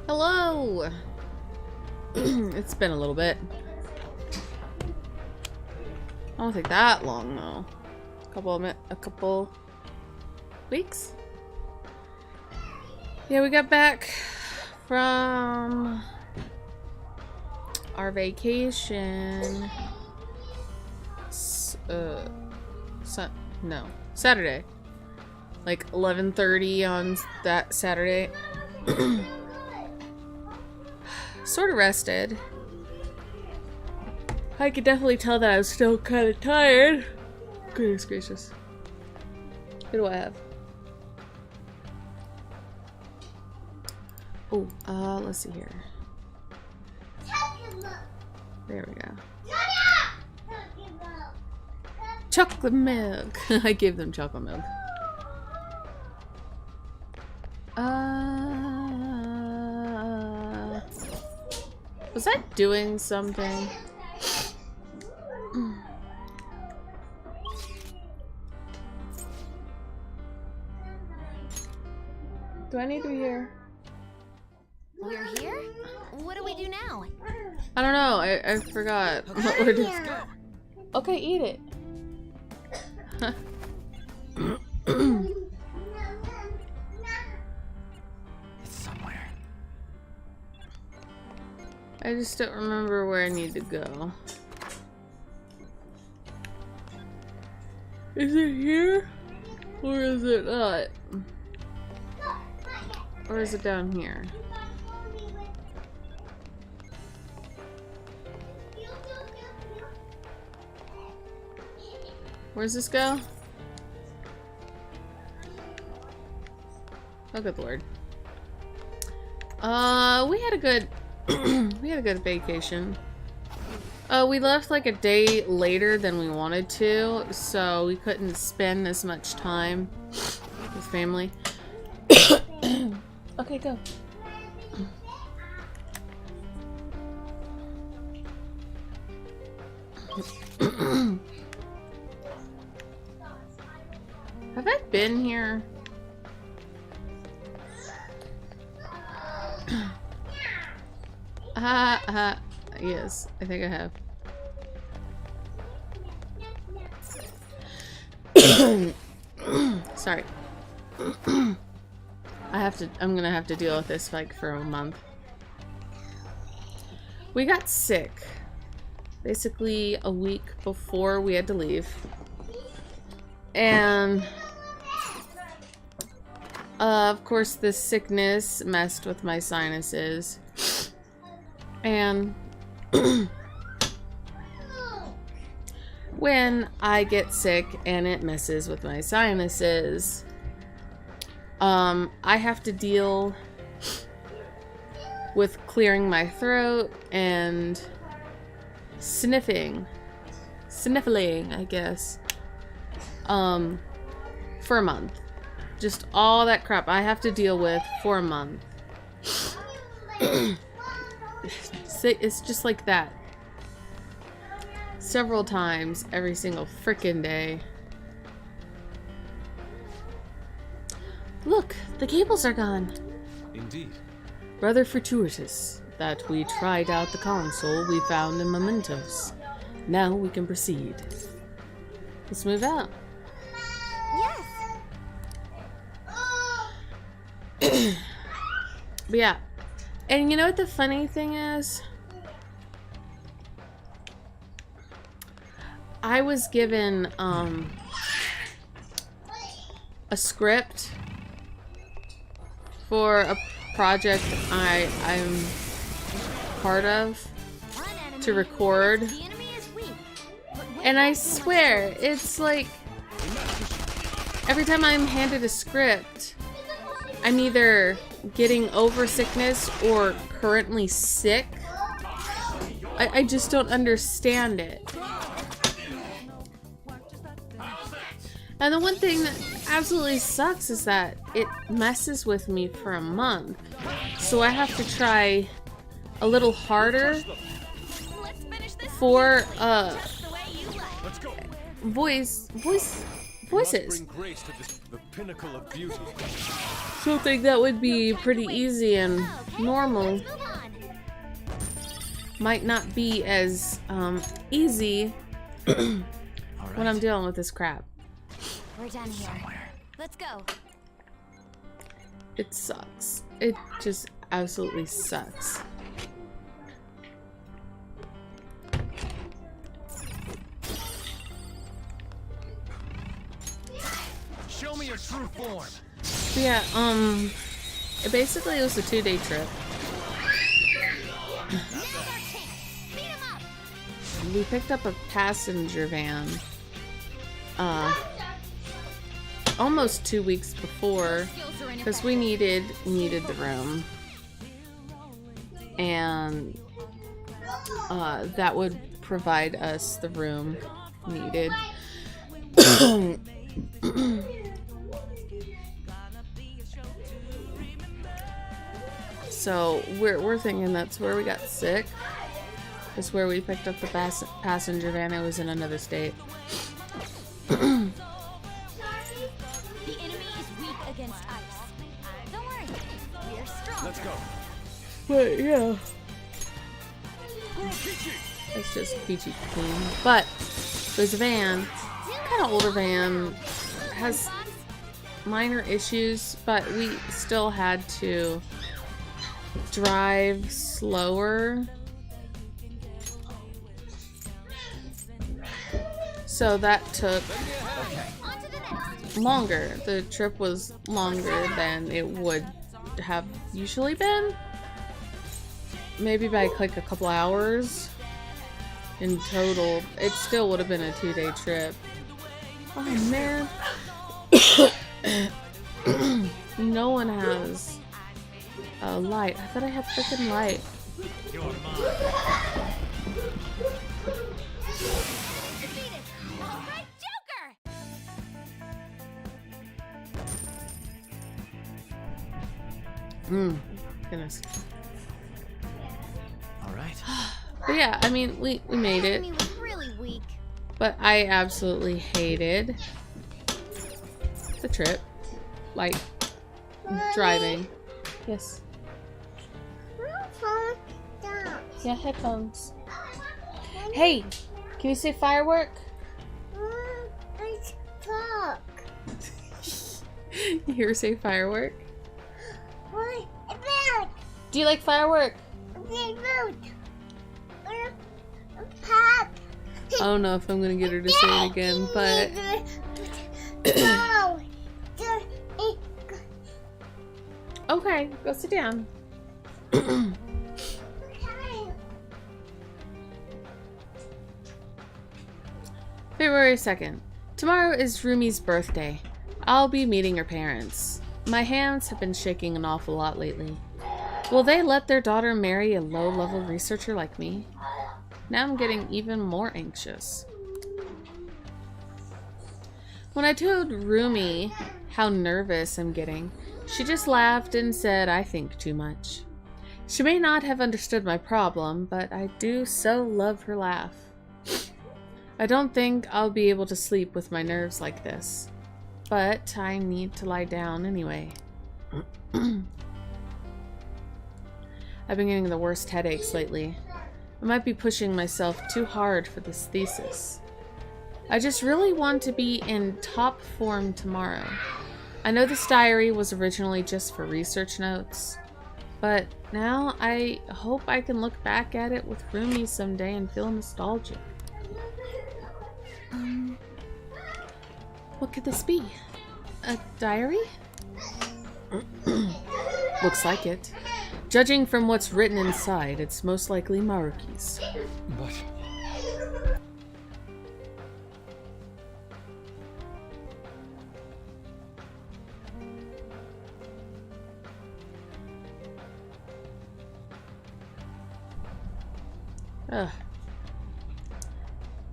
Hello! It's been a little bit. I don't think that long though. A couple weeks? Yeah, we got back from our vacation. Saturday. Like 11:30 on that Saturday. Sort of rested. I could definitely tell that I was still kind of tired. Goodness gracious. What do I have? Oh, let's see here. There we go. Chocolate milk. I gave them chocolate milk. Was I doing something? Do I need to be here? We're here? What do we do now? I don't know. I forgot what we're doing. Okay, eat it. It's somewhere. I just don't remember where I need to go. Is it here? Or is it not? Or is it down here? Where's this go? Oh, good lord. We had a good we had a good vacation. We left like a day later than we wanted to, so we couldn't spend as much time with family. Okay, go. Have I been here? Yes, I think I have. Sorry. I'm gonna have to deal with this like for a month. We got sick basically a week before we had to leave. And of course the sickness messed with my sinuses. And when I get sick and it messes with my sinuses, I have to deal with clearing my throat and sniffling, I guess, for a month. Just all that crap I have to deal with for a month. It's just like that. Several times every single frickin' day. Look, the cables are gone. Indeed. Rather fortuitous that we tried out the console we found in mementos. Now we can proceed. Let's move out. Yes. But yeah. And you know what the funny thing is? I was given a script for a project I'm part of to record, and I swear it's like every time I'm handed a script, I'm either getting over sickness or currently sick. I just don't understand it. And the one thing that absolutely sucks is that it messes with me for a month. So I have to try a little harder for voices. Something that would be pretty easy and normal might not be as easy when I'm dealing with this crap. We're done here. Let's go. It sucks. It just absolutely sucks. Show me your true form. But yeah, it basically was a 2-day trip. We picked up a passenger van almost 2 weeks before because we needed the room, and that would provide us the room needed. So we're thinking that's where we got sick. Is where we picked up the passenger van. It was in another state. The enemy is weak against ice. Don't worry, we're strong. Let's go. But yeah, it's just peachy clean. But there's a van, kind of older van, has minor issues, but we still had to drive slower. So that took longer. The trip was longer than it would have usually been. Maybe by like a couple hours in total. It still would have been a 2-day trip. Oh man. No one has a light. I thought I had freaking light. You're mine. Goodness. All right. But yeah, I mean, we made it. Enemy was really weak. But I absolutely hated the trip. Like, driving. Yes. Yeah, headphones. Hey, can you say firework? Let's talk. You hear her say firework? What about? Do you like firework? Pop. I don't know if I'm gonna get her to say it again, but okay, go sit down. February 2nd. Tomorrow is Rumi's birthday. I'll be meeting her parents. My hands have been shaking an awful lot lately. Will they let their daughter marry a low-level researcher like me? Now I'm getting even more anxious. When I told Rumi how nervous I'm getting, she just laughed and said I think too much. She may not have understood my problem, but I do so love her laugh. I don't think I'll be able to sleep with my nerves like this, but I need to lie down anyway. I've been getting the worst headaches lately. I might be pushing myself too hard for this thesis. I just really want to be in top form tomorrow. I know this diary was originally just for research notes, but now I hope I can look back at it with Rumi someday and feel nostalgic. What could this be? A diary? Looks like it. Judging from what's written inside, it's most likely Maruki's. But Ugh.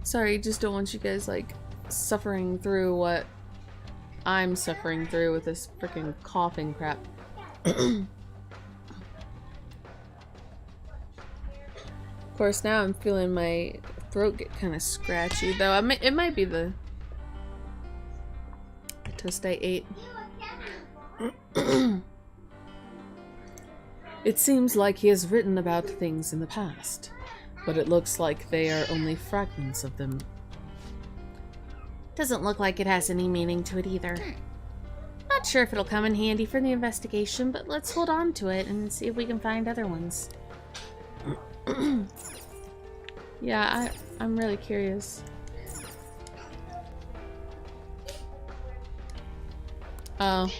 Sorry, just don't want you guys, like, suffering through what I'm suffering through with this freaking coughing crap. Of course, now I'm feeling my throat get kind of scratchy, though. It might be the toast I ate. It seems like he has written about things in the past, but it looks like they are only fragments of them. Doesn't look like it has any meaning to it either. Not sure if it'll come in handy for the investigation, but let's hold on to it and see if we can find other ones. Yeah, I'm really curious. Oh.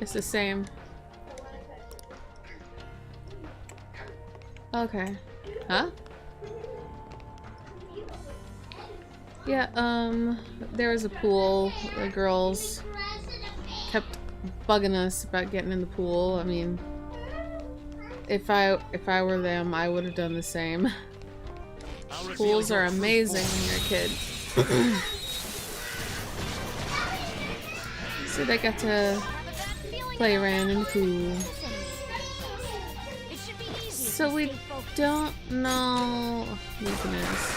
It's the same. Okay. Huh? Yeah, there was a pool. The girls kept bugging us about getting in the pool. I mean, if I were them, I would have done the same. Pools are amazing when you're a kid. So they got to play around in the pool. So we don't know weakness.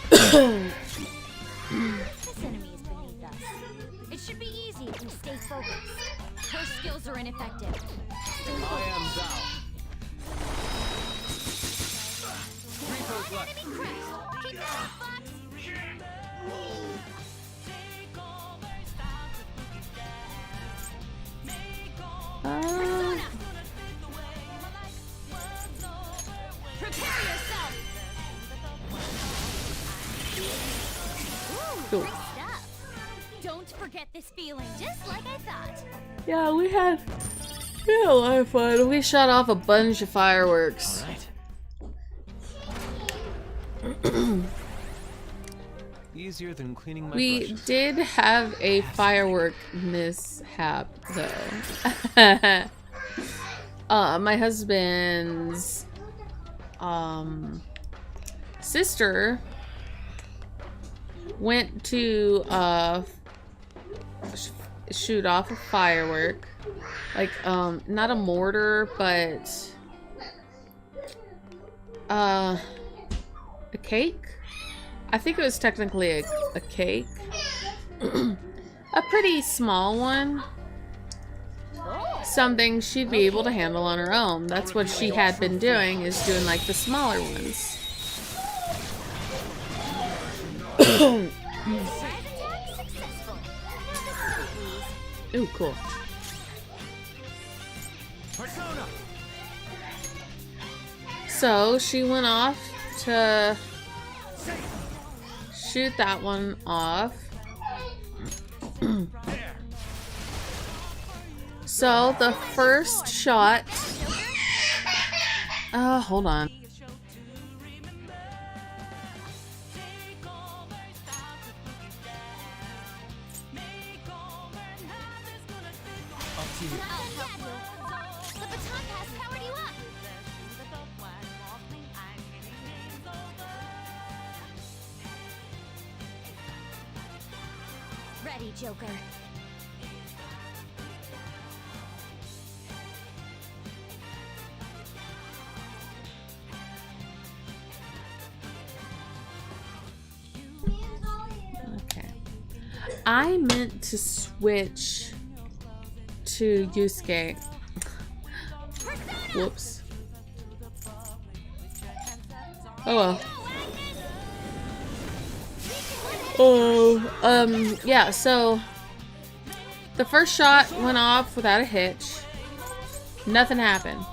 This enemy is beneath us. It should be easy if we stay focused. Her skills are ineffective. I am thou. Reaper's left. Enemy crashed. Keep that up, Fox. Prepare yourself. Cool. Great stuff. Don't forget this feeling, just like I thought. Yeah, we had a lot of fun. We shot off a bunch of fireworks. All right. Easier than cleaning my We brushes. did have a firework mishap, though. My husband's sister went to shoot off a firework, like not a mortar, but a cake. I think it was technically a cake. A pretty small one. Something she'd be able to handle on her own. That's what she had been doing, is doing like the smaller ones. Ooh, cool. Persona. So she went off to shoot that one off. So the first shot. Hold on. Up to you. I'll help you. The baton pass powered you up. Ready, Joker. Okay. I meant to switch to Yusuke. Whoops. Oh well. Oh, yeah, so the first shot went off without a hitch. Nothing happened.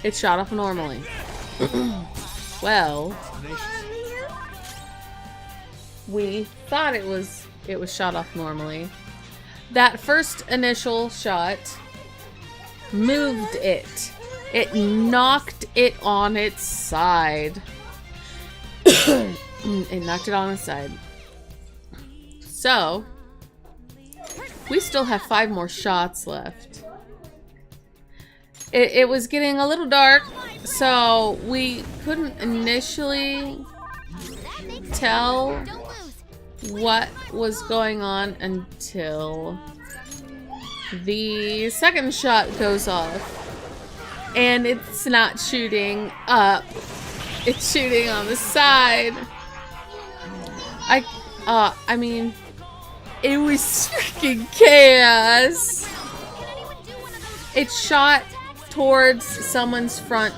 It shot off normally. Well, we thought it was shot off normally. That first initial shot moved it. It knocked it on its side. It knocked it on its side. So, we still have 5 more shots left. It was getting a little dark, so we couldn't initially tell what was going on until the second shot goes off. And it's not shooting up, it's shooting on the side. I mean, it was freaking chaos. It shot towards someone's front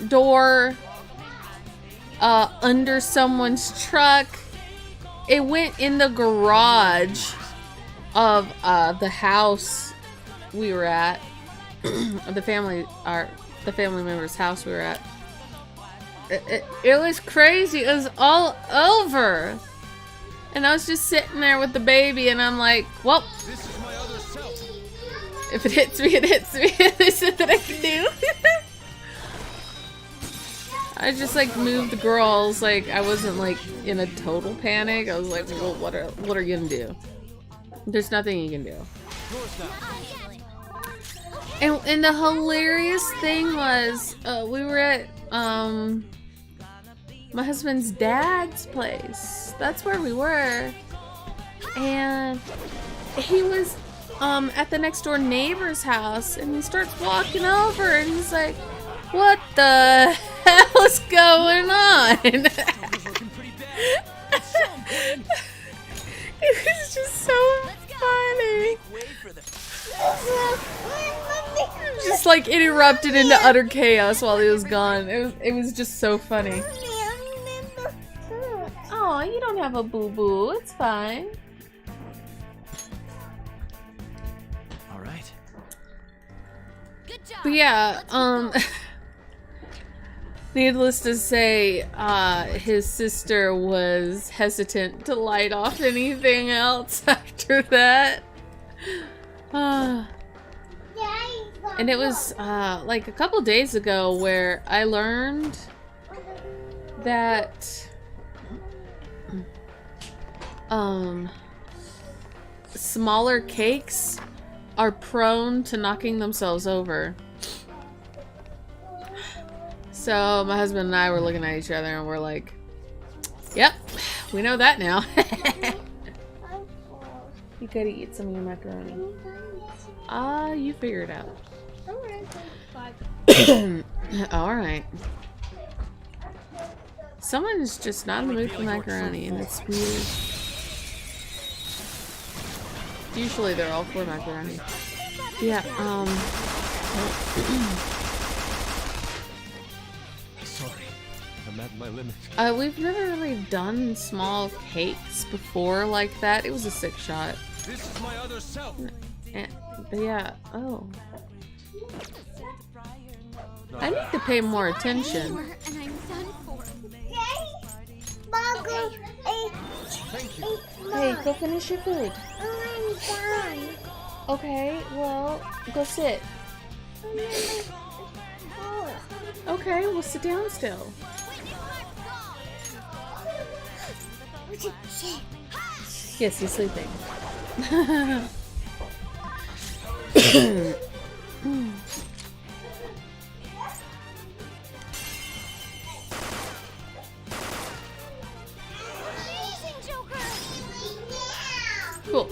door, under someone's truck. It went in the garage of the house we were at, the family member's house we were at. It was crazy. It was all over. And I was just sitting there with the baby, and I'm like, well, This is my other self. if it hits me, it hits me. There's nothing I can do. I just like moved the girls. Like, I wasn't like in a total panic. I was like, well, what are you gonna do? There's nothing you can do. Yours now. And the hilarious thing was, we were at my husband's dad's place. That's where we were, and he was at the next door neighbor's house, and he starts walking over, and he's like, "What the hell is going on?" Looking pretty bad. It was just so funny. Wait for them. Just like it erupted into utter chaos while he was gone. It was just so funny. Oh, you don't have a boo-boo. It's fine. All right. Good job. But yeah, needless to say, his sister was hesitant to light off anything else after that. And it was like a couple days ago where I learned that smaller cakes are prone to knocking themselves over. So my husband and I were looking at each other and we're like, yep, we know that now. You gotta eat some of your macaroni. You figure it out. Alright. Someone is just not in the mood for macaroni, and it's weird. Usually they're all for macaroni. Yeah, Sorry, I'm at my limit. we've never really done small cakes before like that. It was a 6 shot. This is my other self. But yeah, oh. I need to pay more attention. And I'm done for. Thank you. Hey, go finish your food. Okay, well, go sit. Okay, we'll sit down still. Yes, he's sleeping. Cool.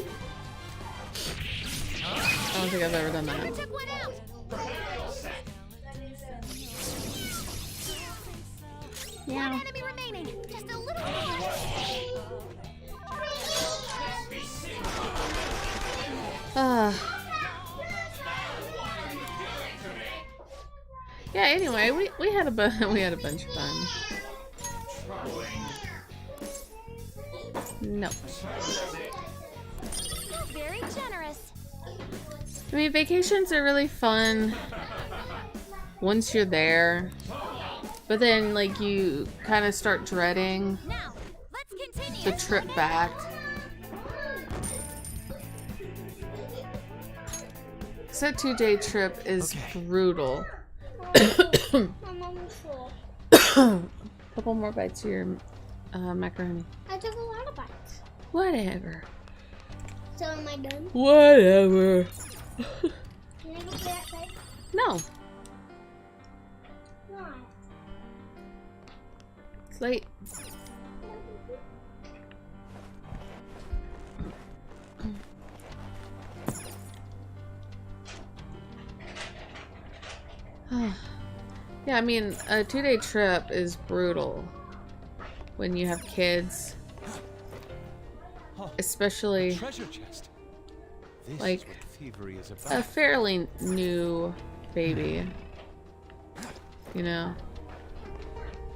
I don't think I've ever done that. Took one out. Yeah. One enemy remaining. Just a little more. Yeah. Anyway, we had a bunch of fun. No. Very generous. I mean, vacations are really fun once you're there. But then, like, you kind of start dreading Now, let's continue. the trip back. Cause that 2-day trip is brutal. My mom was full. Couple more bites of your macaroni. I took a lot of bites. Whatever. So am I done? Whatever. Can I go to that side? No, Why? it's late. Yeah, I mean, a 2-day trip is brutal when you have kids, Huh. especially Treasure chest. This Like, is what thievery is a about. fairly new baby. You know,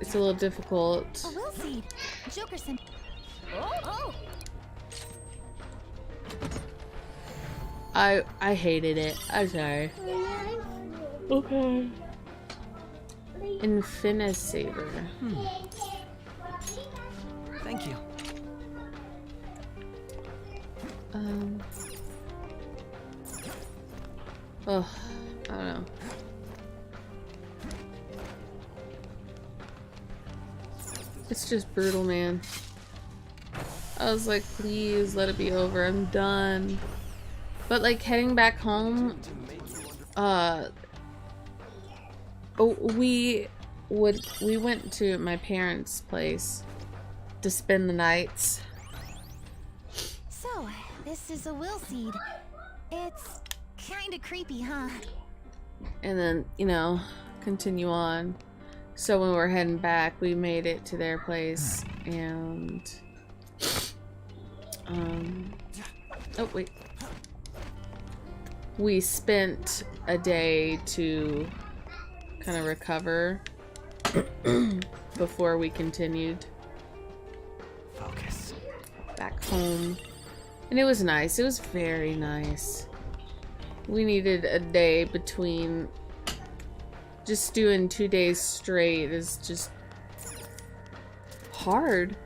it's a little difficult. A will seed. Joker sent. Oh. I hated it. I'm sorry. Okay. Infinisaver. Thank you. Oh, I don't know. It's just brutal, man. I was like, please let it be over. I'm done. But like heading back home, we went to my parents' place to spend the nights. So, this is a will seed. It's kind of creepy, huh? And then, you know, continue on. So when we're heading back, we made it to their place, and oh wait, we spent a day to kind of recover before we continued Focus. back home. And it was nice. It was very nice. We needed a day between. Just doing 2 days straight is just hard.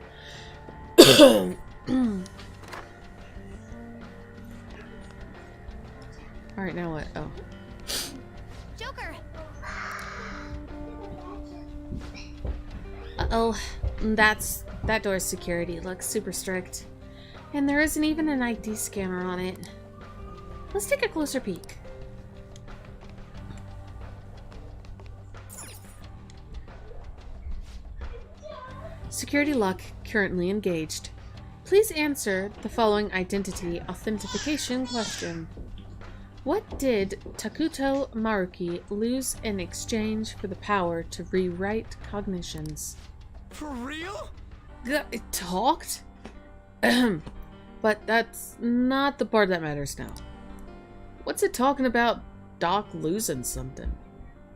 Alright, now what? Oh. Joker. Uh-oh. That door's security looks super strict. And there isn't even an ID scanner on it. Let's take a closer peek. Security lock currently engaged. Please answer the following identity authentication question. What did Takuto Maruki lose in exchange for the power to rewrite cognitions? For real? It talked? But that's not the part that matters now. What's it talking about Doc losing something?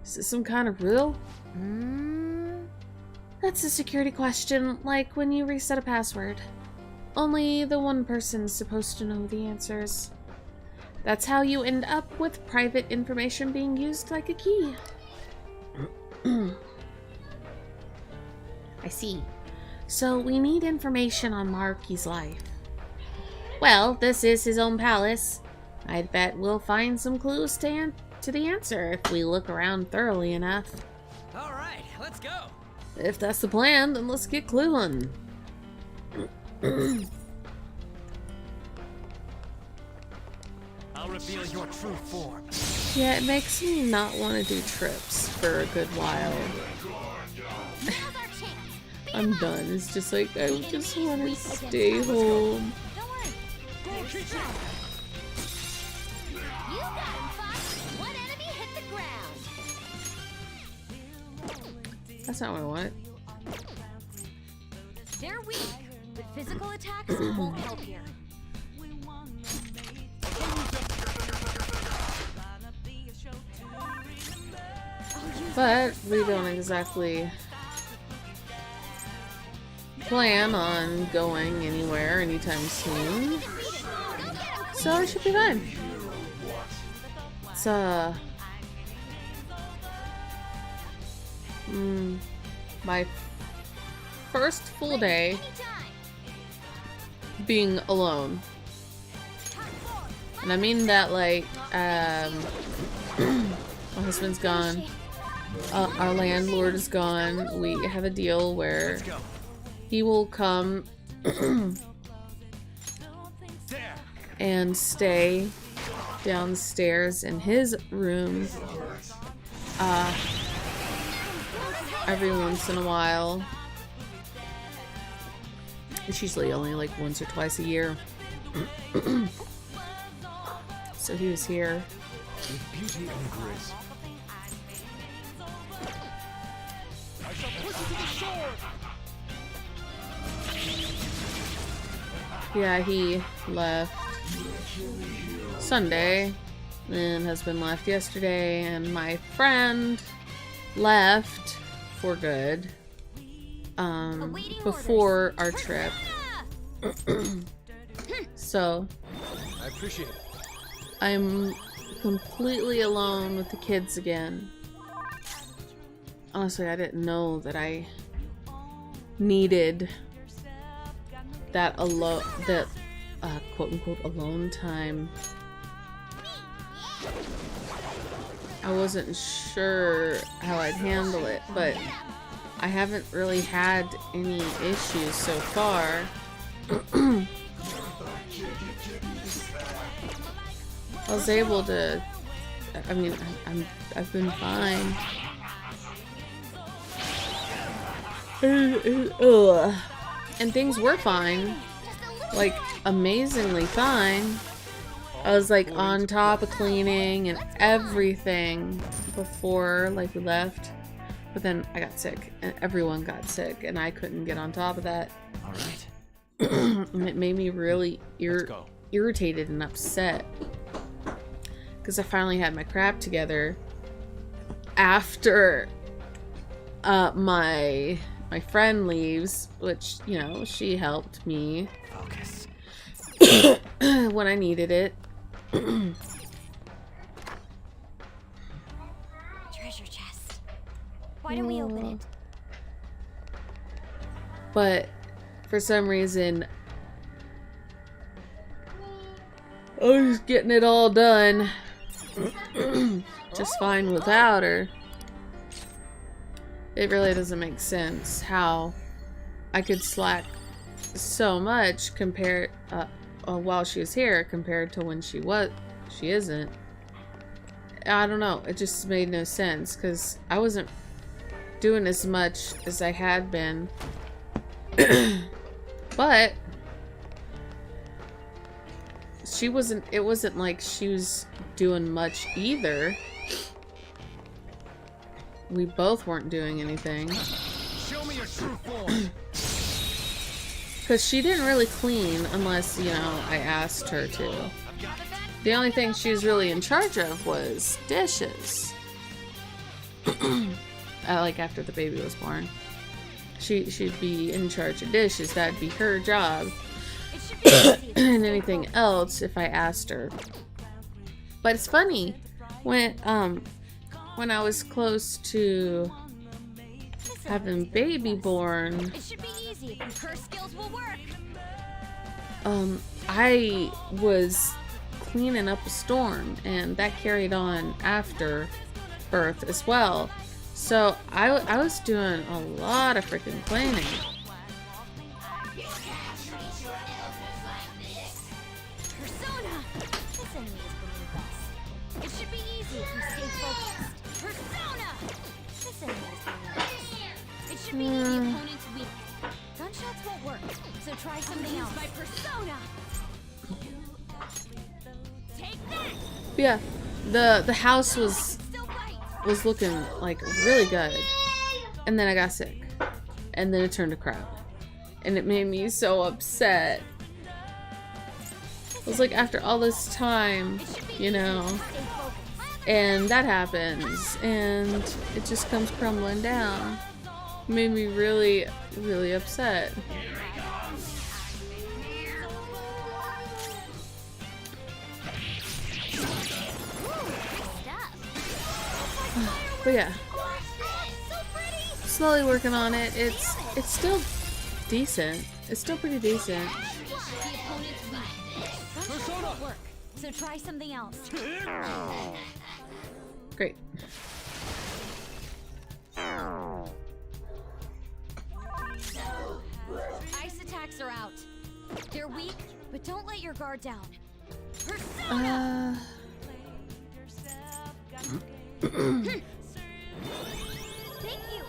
Is this some kind of riddle? That's a security question, like when you reset a password. Only the one person's supposed to know the answers. That's how you end up with private information being used like a key. I see. So we need information on Maruki's life. Well, this is his own palace. I'd bet we'll find some clues to the answer if we look around thoroughly enough. All right, let's go. If that's the plan, then let's get cluing. I'll reveal your true form. Yeah, it makes me not want to do trips for a good while. Now's our chance. Beat 'em I'm up. done. It's just like, I just want to stay home. Don't worry. You got him, Fox. One enemy hit the ground. That's not what I want. They're weak, but physical attacks won't help here. But we don't exactly plan on going anywhere anytime soon. So it should be fine. It's my first full day Anytime. being alone. And I mean that like, my husband's gone. Our landlord is gone. We have a deal where Let's go. he will come There. and stay downstairs in his room every once in a while. It's usually only like once or twice a year. So he was here. With beauty and grace. I shall push you to the shore. Yeah, he left Sunday, and husband left yesterday, and my friend left for good Awaiting before orders. our trip. Persona! So I appreciate it. I'm completely alone with the kids again. Honestly, I didn't know that I needed that quote unquote alone time. I wasn't sure how I'd handle it, but I haven't really had any issues so far. I was able to, I mean, I've been fine. Ugh. And things were fine. Like, amazingly fine. I was like on top of cleaning and everything before like we left. But then I got sick and everyone got sick and I couldn't get on top of that. All right. And it made me really Let's go. irritated and upset. Because I finally had my crap together after my friend leaves, which, you know, she helped me Focus. when I needed it. Treasure chest. Why don't we open it? But for some reason, I was getting it all done just fine without her. It really doesn't make sense how I could slack so much compared while she was here compared to when she isn't. I don't know. It just made no sense because I wasn't doing as much as I had been. But it wasn't like she was doing much either. We both weren't doing anything. Show me your true form. Because she didn't really clean unless, you know, I asked her to. The only thing she was really in charge of was dishes. Like after the baby was born. She'd be in charge of dishes. That'd be her job. It should be easy. And anything else if I asked her. But it's funny. When I was close to having baby born, It should be easy. Her skills will work. I was cleaning up a storm, and that carried on after birth as well. So I was doing a lot of freaking cleaning. Persona! This enemy is beneath us. It should be easy if we stay focused. Persona! This enemy is beneath us. It should be easy opponents weak. Gunshots won't work, so try something else. My persona! Take that! Yeah, the house was Still right! looking like really good, and then I got sick, and then it turned to crap, and it made me so upset. It was like after all this time, you know, Stay focused. and that happens, and it just comes crumbling down. It made me really, really upset. But yeah, slowly working on it. It's still decent. It's still pretty decent. The opponent's weak. Gunshot won't work, so try something else. Great. Ice attacks are out. They're weak, but don't let your guard down. Persona! Thank you.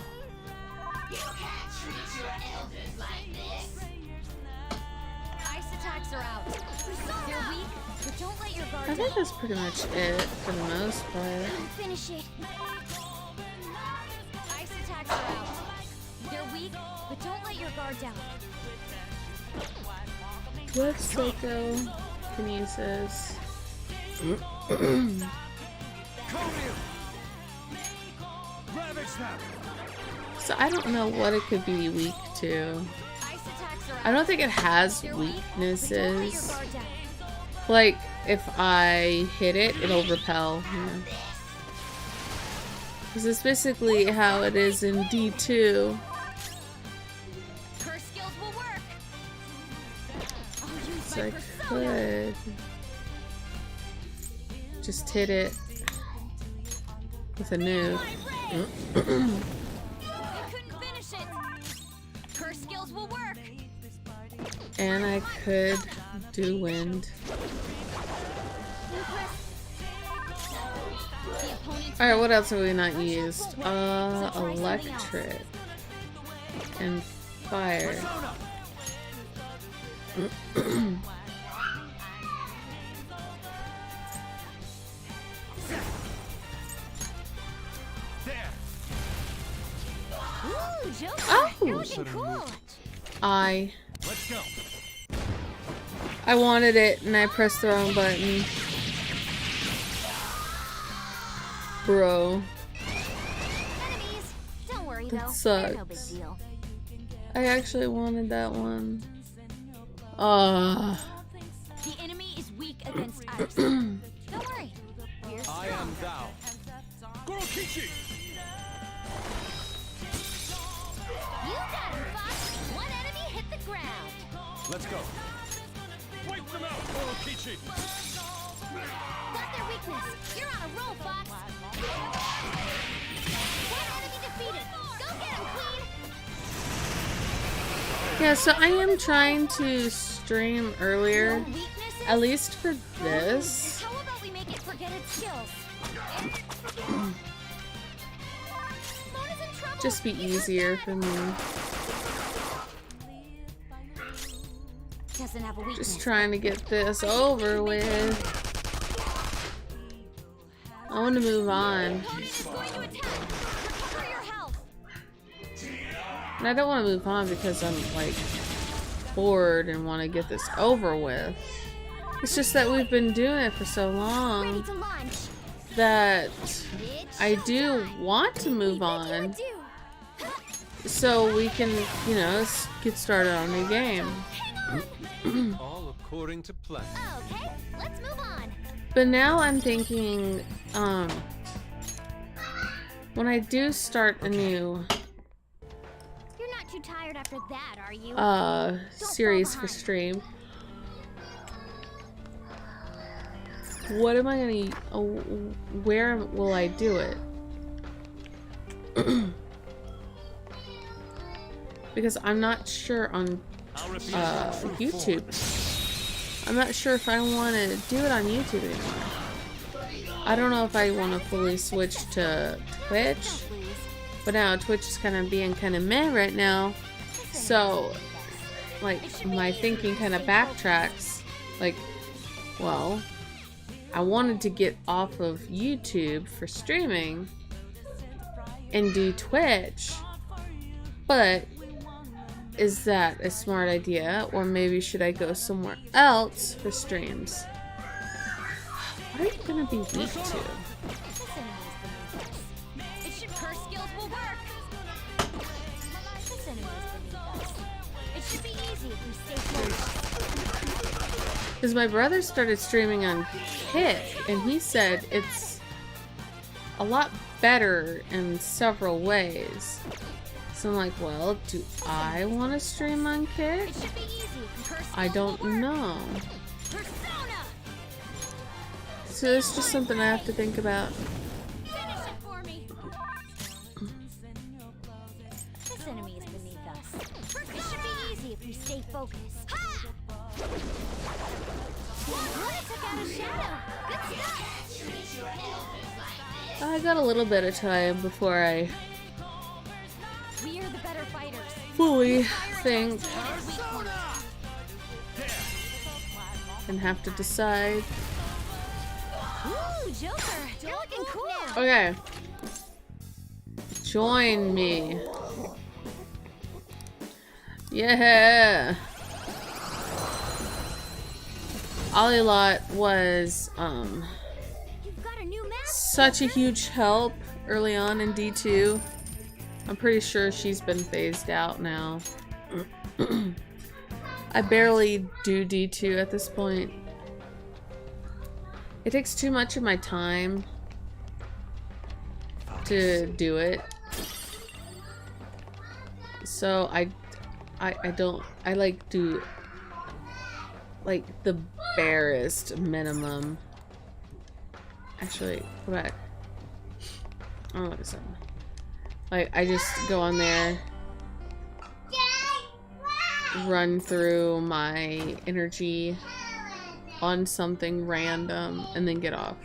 Ice attacks are out. They're weak, but don't let your guard I think down. that's pretty much it for the most part. Finish it. Ice attacks are out. They're weak, but don't let your guard down. What's Psycho Kinesis? Ravage them! So I don't know what it could be weak to. Ice attacks are out. I don't think it has They're weak, but don't let your weaknesses. guard down. Like, if I hit it, it'll repel. Because it's basically how it is in D2. Curse skills will work. I'll use So my I persona. could just hit it with a nuke. You couldn't finish it. Curse skills will work. And I could do wind. The opponent's Alright, what else have we not used? Electric. And fire. There! Ooh, Joker. Oh! You're looking cool. Let's go! I wanted it and I pressed the wrong button. Bro. Enemies. Don't worry That though. They're no big sucks. deal. I actually wanted that one. The enemy is weak against ice. Don't worry. We're I strong. am thou. Gorokichi! You got him, Fox. One enemy hit the ground. Let's go. Wipe them out, Gorokichi! Got their weakness. You're on a roll, Fox. One enemy defeated. Go get him, Queen. Yeah, so I am trying to stream earlier. No weaknesses? At least for this. How about we make it forget its skills? Mona's in trouble. Just be easier for me. Doesn't have a weakness. Just trying to get this over with. I want to move on. Opponent is going to attack. Recover your health. And I don't want to move on because I'm like bored and want to get this over with. It's just that we've been doing it for so Ready long to launch. that It's I do showtime. want to move What do you on think you would do? so we can, you know, get started on a new game. All according to plan. Okay, let's move on. But now I'm thinking, when I do start a new You're not too tired after that, are you? series for stream, what am I gonna where will I do it? Because I'm not sure on I'll reveal your true YouTube. form. I'm not sure if I want to do it on YouTube anymore. I don't know if I want to fully switch to Twitch, Please. but now Twitch is kind of being kind of meh right now. So, like, my thinking kind of backtracks. Like, well, I wanted to get off of YouTube for streaming and do Twitch, but is that a smart idea? Or maybe should I go somewhere else for streams? What are you gonna be weak to? This enemy is the new boss. It should curse skills will work. This enemy is the new boss. It should be easy if we stay focused. Because my brother started streaming on Kick, and he said it's a lot better in several ways. So I'm like, well, do I want to stream on Kick? It should be easy. I don't know. Persona! So it's just something I have to think about. Finish it for me. This enemy is beneath us. It should be easy if we stay focused. Ha! Luna took out a shadow. Good stuff. I got a little bit of time before I We are the better fighters. fully think Persona! and have to decide. Ooh, Joker, you're looking cool. Okay. Join me. Yeah. Olilot was You've got a new mask. such a huge help early on in D2. I'm pretty sure she's been phased out now. I barely do D2 at this point. It takes too much of my time to do it. So I like do like the barest minimum. Actually, go back. Oh, what is that? Like, I just go on there, run through my energy on something random, and then get off.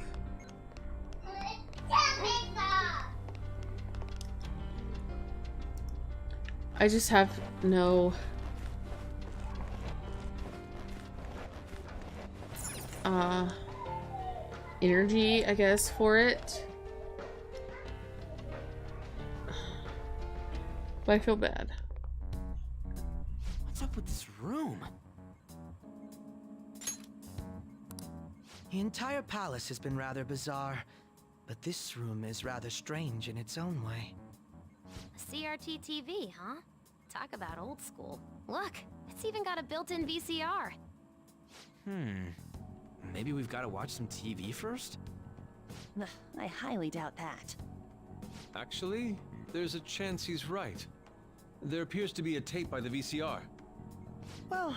I just have no energy, I guess, for it. But I feel bad. What's up with this room? The entire palace has been rather bizarre, but this room is rather strange in its own way. CRT TV, huh? Talk about old school. Look, it's even got a built-in VCR. Maybe we've got to watch some TV first? Ugh, I highly doubt that. Actually, there's a chance he's right. There appears to be a tape by the VCR. Well,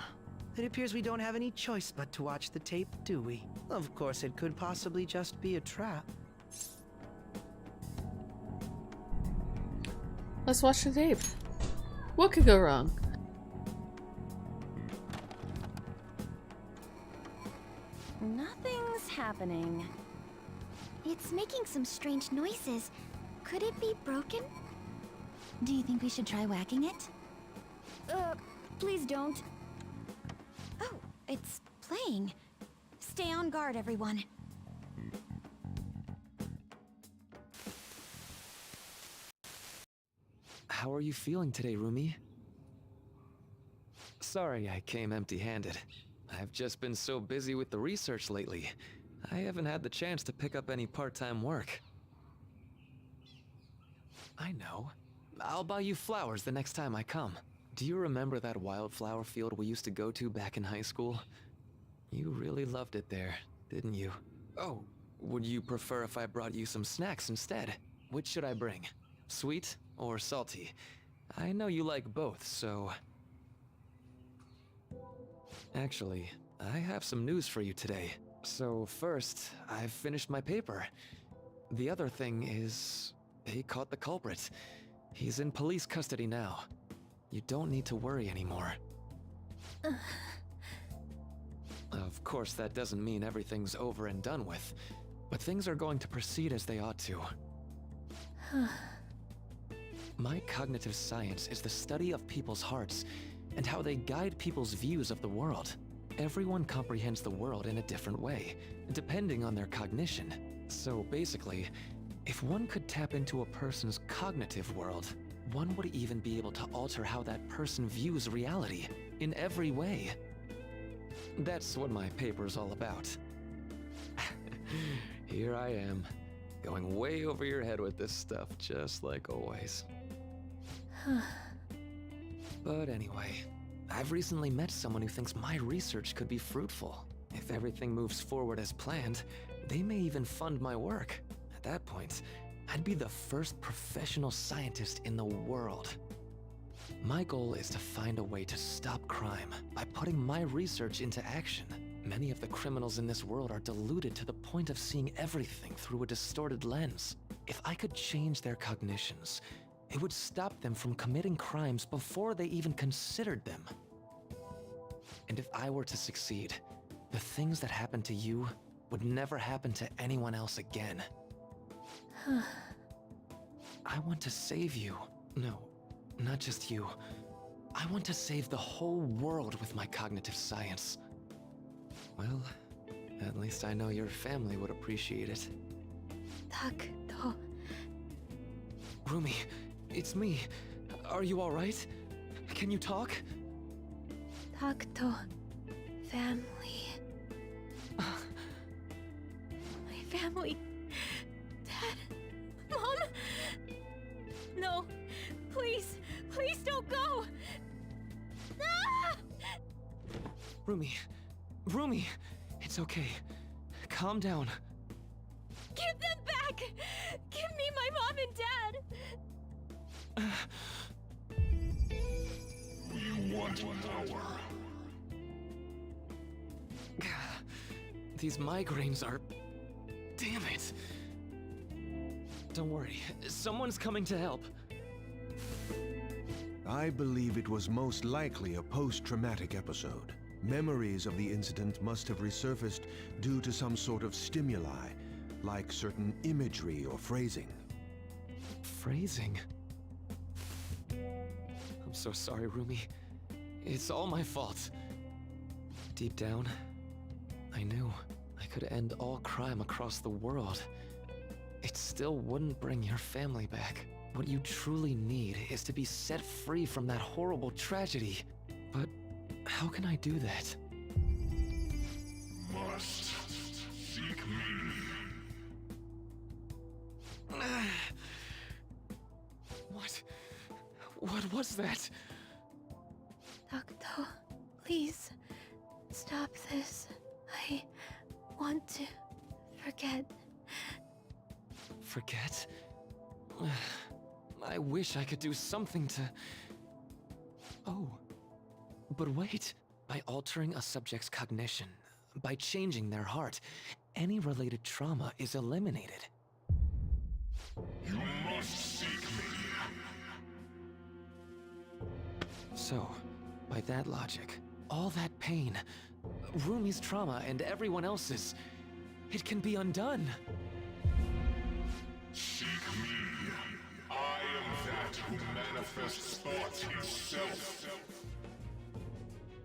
it appears we don't have any choice but to watch the tape, do we? Of course, it could possibly just be a trap. Let's watch the tape. What could go wrong? Nothing's happening. It's making some strange noises. Could it be broken? Do you think we should try whacking it? Please don't. Oh, it's playing. Stay on guard, everyone. How are you feeling today, Rumi? Sorry I came empty-handed. I've just been so busy with the research lately. I haven't had the chance to pick up any part-time work. I know. I'll buy you flowers the next time I come. Do you remember that wildflower field we used to go to back in high school? You really loved it there, didn't you? Oh, would you prefer if I brought you some snacks instead? Which should I bring? Sweet or salty? I know you like both, so... Actually, I have some news for you today. So first, I've finished my paper. The other thing is... they caught the culprit. He's in police custody now. You don't need to worry anymore. Of course, that doesn't mean everything's over and done with, but things are going to proceed as they ought to. My cognitive science is the study of people's hearts and how they guide people's views of the world. Everyone comprehends the world in a different way, depending on their cognition. So basically, if one could tap into a person's cognitive world, one would even be able to alter how that person views reality in every way. That's what my paper's all about. Here I am, going way over your head with this stuff, just like always. But anyway, I've recently met someone who thinks my research could be fruitful. If everything moves forward as planned, they may even fund my work. At that point, I'd be the first professional scientist in the world. My goal is to find a way to stop crime by putting my research into action. Many of the criminals in this world are deluded to the point of seeing everything through a distorted lens. If I could change their cognitions, it would stop them from committing crimes before they even considered them. And if I were to succeed, the things that happened to you would never happen to anyone else again. I want to save you. No, not just you. I want to save the whole world with my cognitive science. Well, at least I know your family would appreciate it. Takuto. Rumi, it's me. Are you alright? Can you talk? Takuto. Family. My family. Dad. Mom. No. Please. Please don't go. Ah! Rumi, it's okay. Calm down. Give them back! Give me my mom and dad! You want power. These migraines are... Damn it. Don't worry, someone's coming to help. I believe it was most likely a post-traumatic episode. Memories of the incident must have resurfaced due to some sort of stimuli, like certain imagery or phrasing. Phrasing? I'm so sorry, Rumi. It's all my fault. Deep down, I knew I could end all crime across the world. It still wouldn't bring your family back. What you truly need is to be set free from that horrible tragedy. But how can I do that? Must seek me. What was that? Takuto, please. Stop this. I want to forget. Forget? I wish I could do something to... Oh. But wait. By altering a subject's cognition, by changing their heart, any related trauma is eliminated. You must seek me. So, by that logic, all that pain, Rumi's trauma and everyone else's, it can be undone. Seek me. I am that who manifests thought himself.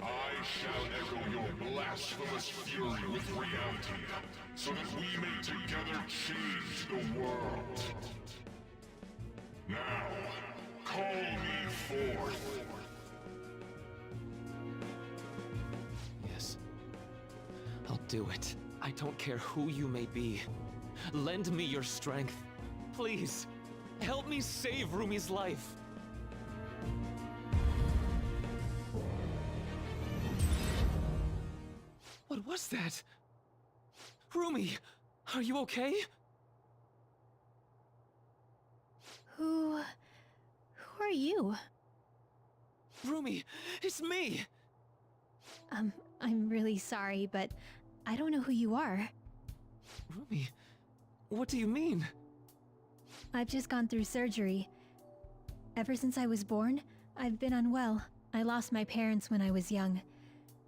I shall echo your blasphemous fury with reality, so that we may together change the world. Now, call me forth. Yes. I'll do it. I don't care who you may be. Lend me your strength. Please, help me save Rumi's life. What was that? Rumi, are you okay? Who are you? Rumi, it's me! I'm really sorry, but I don't know who you are. Rumi, what do you mean? I've just gone through surgery. Ever since I was born, I've been unwell. I lost my parents when I was young,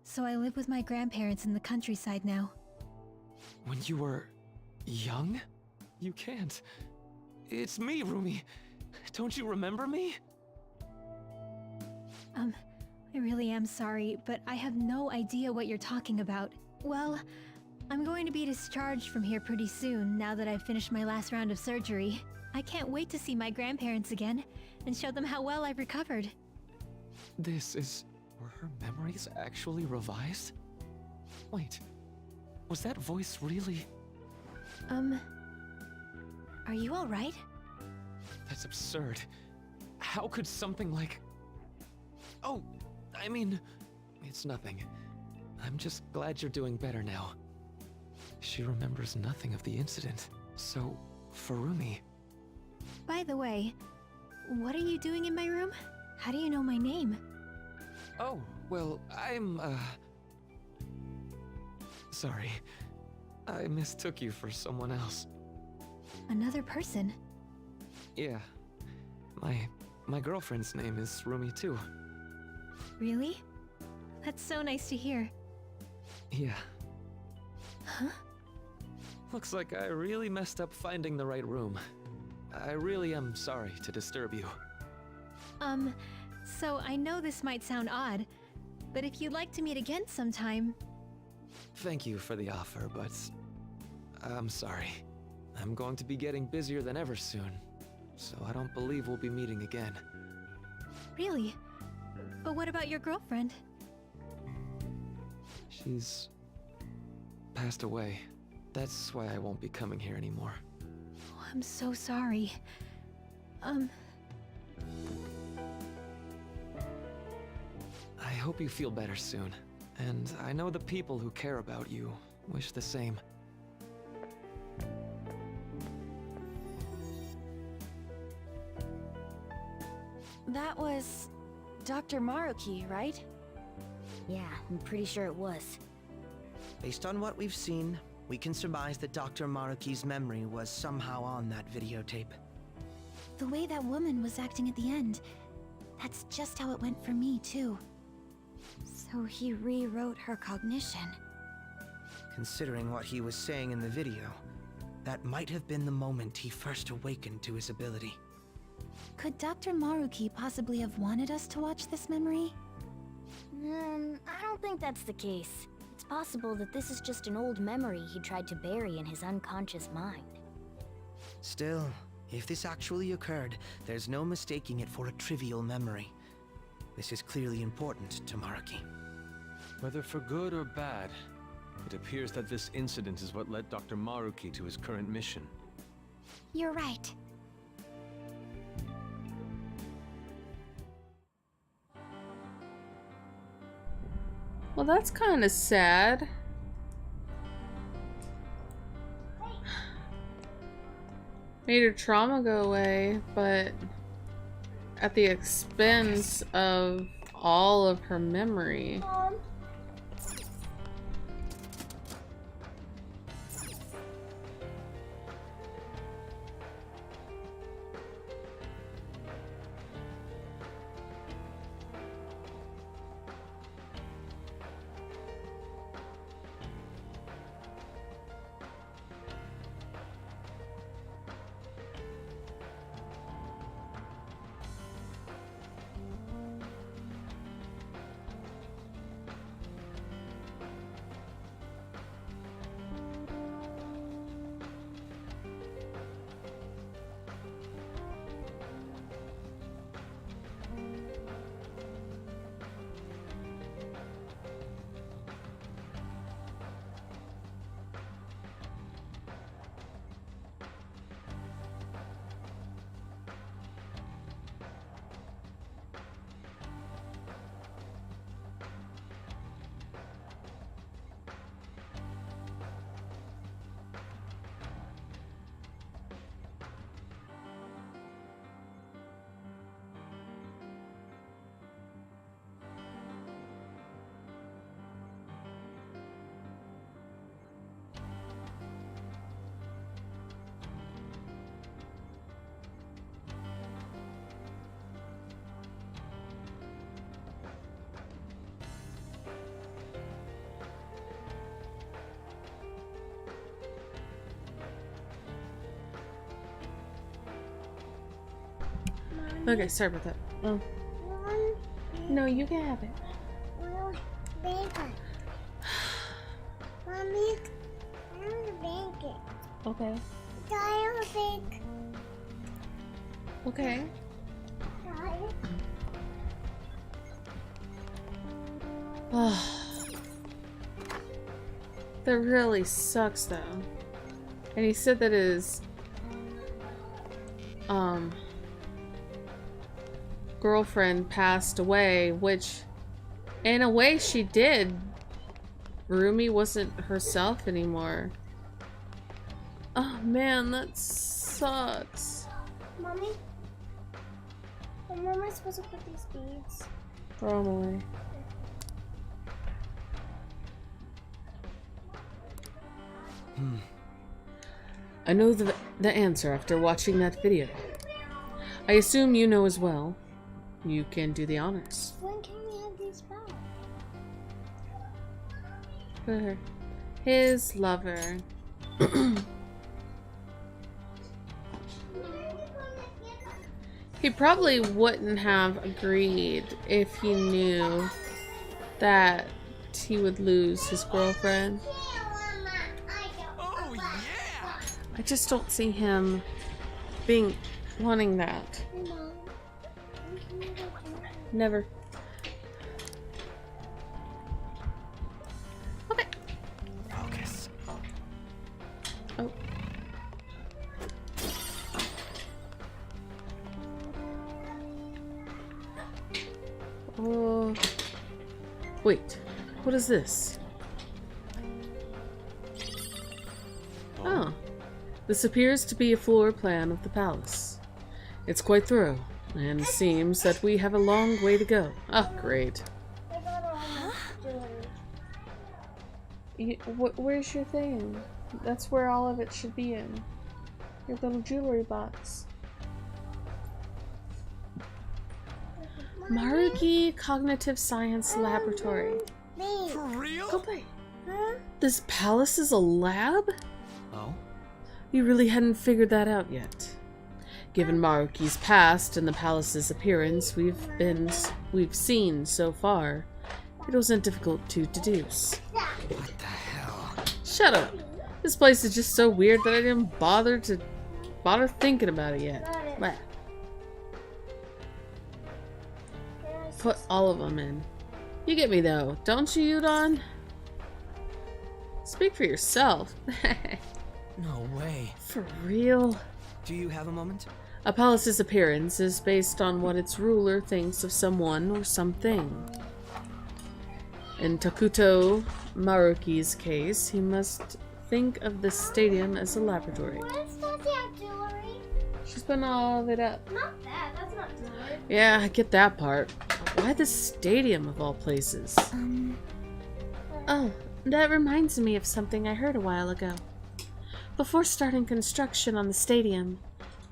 so I live with my grandparents in the countryside now. When you were... young? You can't. It's me, Rumi. Don't you remember me? I really am sorry, but I have no idea what you're talking about. Well, I'm going to be discharged from here pretty soon, now that I've finished my last round of surgery. I can't wait to see my grandparents again, and show them how well I've recovered. This is... were her memories actually revised? Wait, was that voice really... Are you alright? That's absurd. How could something like... Oh, I mean, it's nothing. I'm just glad you're doing better now. She remembers nothing of the incident. So, for Rumi... By the way, what are you doing in my room? How do you know my name? Oh, well, I'm, sorry. I mistook you for someone else. Another person? Yeah. My girlfriend's name is Rumi too. Really? That's so nice to hear. Yeah. Huh? Looks like I really messed up finding the right room. I really am sorry to disturb you. So I know this might sound odd, but if you'd like to meet again sometime... Thank you for the offer, but I'm sorry. I'm going to be getting busier than ever soon, so I don't believe we'll be meeting again. Really? But what about your girlfriend? She's passed away. That's why I won't be coming here anymore. Oh, I'm so sorry. I hope you feel better soon. And I know the people who care about you wish the same. That was Dr. Maruki, right? Yeah, I'm pretty sure it was. Based on what we've seen, we can surmise that Dr. Maruki's memory was somehow on that videotape. The way that woman was acting at the end, that's just how it went for me, too. So he rewrote her cognition. Considering what he was saying in the video, that might have been the moment he first awakened to his ability. Could Dr. Maruki possibly have wanted us to watch this memory? I don't think that's the case. It's possible that this is just an old memory he tried to bury in his unconscious mind. Still, if this actually occurred, there's no mistaking it for a trivial memory. This is clearly important to Maruki. Whether for good or bad, it appears that this incident is what led Dr. Maruki to his current mission. You're right. Well, that's kind of sad. Made her trauma go away, but at the expense of all of her memory. Okay, sorry about that. Oh. No, you can have it. Bacon. Mommy, I want bacon. Okay. I want bacon. Okay. That really sucks though. And he said that his girlfriend passed away, which in a way she did. Rumi wasn't herself anymore. Oh man, that sucks. Mommy, Where am I supposed to put these beads? Throw them away. I know the answer after watching that video. I assume you know as well. You can do the honors. When can we have these back? For her. His lover. He probably wouldn't have agreed if he knew that he would lose his girlfriend. Oh, yeah! I just don't see him wanting that. Hey, Mom. When can we go camping? Never. Okay. Focus. Oh. Oh. Wait. What is this? Oh. This appears to be a floor plan of the palace. It's quite thorough, and it seems that we have a long way to go. Oh, great. I got all my jewelry. Where's your thing? That's where all of it should be in. Your little jewelry box. Maruki Cognitive Science Laboratory. Me. For real? Go play. Huh? This palace is a lab? Oh? You really hadn't figured that out yet. Given Maruki's past and the palace's appearance we've seen so far, it wasn't difficult to deduce. What the hell? Shut up! This place is just so weird that I didn't bother thinking about it yet. Got it. Bleh. Yes. Put all of them in. You get me though, don't you, Udon? Speak for yourself. No way. For real? Do you have a moment? A palace's appearance is based on what its ruler thinks of someone or something. In Takuto Maruki's case, he must think of the stadium as a laboratory. What is that have jewelry? She's putting all of it up. Not that. That's not jewelry. Yeah, I get that part. Why the stadium of all places? Oh, that reminds me of something I heard a while ago. Before starting construction on the stadium,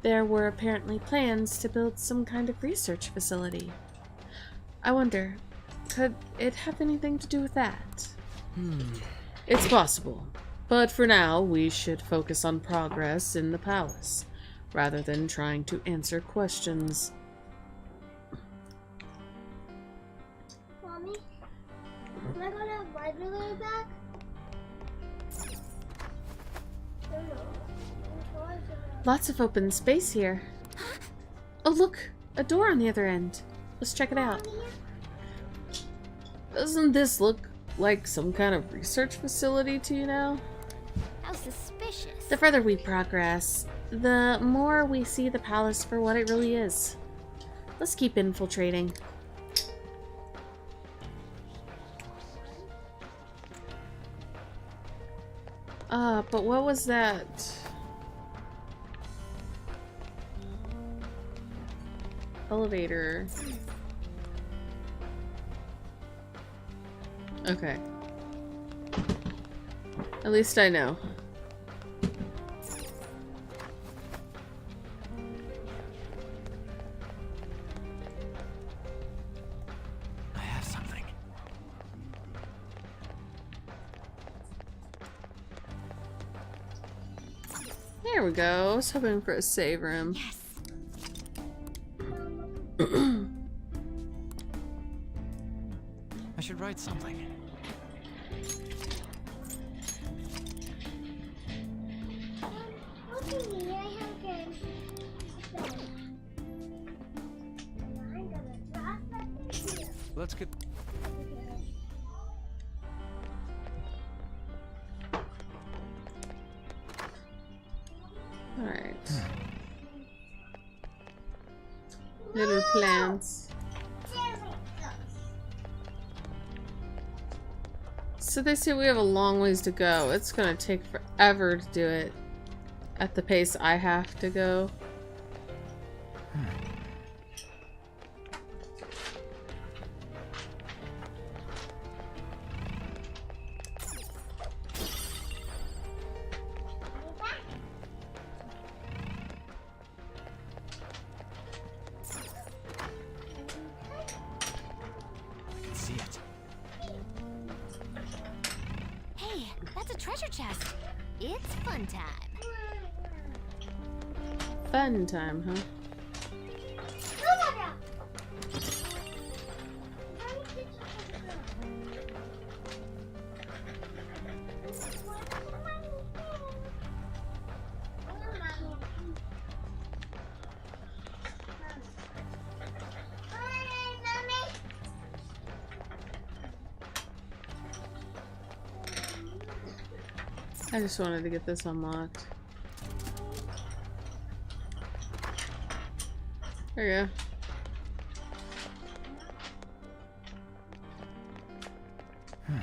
there were apparently plans to build some kind of research facility. I wonder, could it have anything to do with that? It's possible, but for now we should focus on progress in the palace, rather than trying to answer questions. Mommy, am I gonna have my jewelry back? I don't know. Lots of open space here. Oh look, a door on the other end. Let's check it out. Doesn't this look like some kind of research facility to you now? How suspicious. The further we progress, the more we see the palace for what it really is. Let's keep infiltrating. But what was that? Elevator. Okay. At least I know. I have something. There we go. I was hoping for a save room. Yes. I should write something. What do you mean? I have games. I'm gonna drop it here. Let's get... Alright. Little plants. So they say we have a long ways to go. It's gonna take forever to do it at the pace I have to go. see it. Hey, that's a treasure chest. It's fun time. Fun time, huh? I just wanted to get this unlocked. There you go.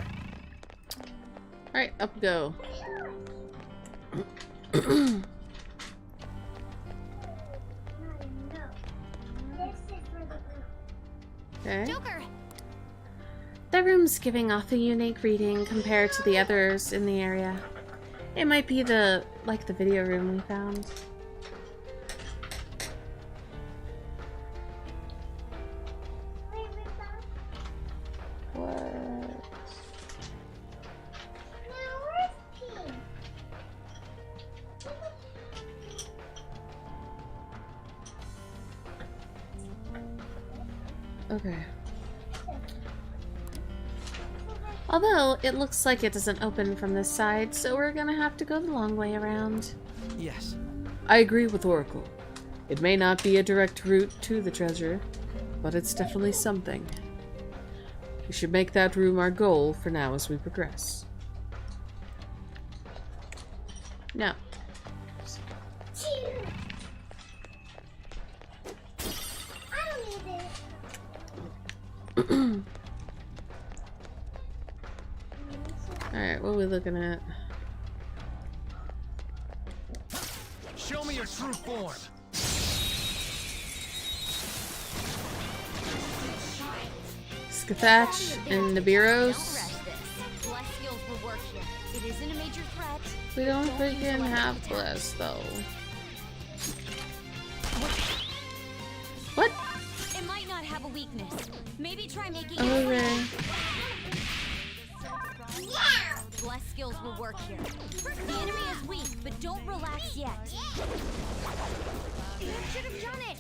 Alright, up we go. Okay. Joker! That room's giving off a unique reading compared to the others in the area. It might be the video room we found. What? Okay. Although, it looks like it doesn't open from this side, so we're gonna have to go the long way around. Yes. I agree with Oracle. It may not be a direct route to the treasure, but it's definitely something. We should make that room our goal for now as we progress. Now. Alright, what are we looking at? Show me your true form. Skathach and Nibiros. Skills will work here. It isn't a major threat. We don't freaking have Bless though. What? It might not have a weakness. Maybe try making Okay. Bless skills will work here. The enemy is weak, but don't relax yet. You should have done it.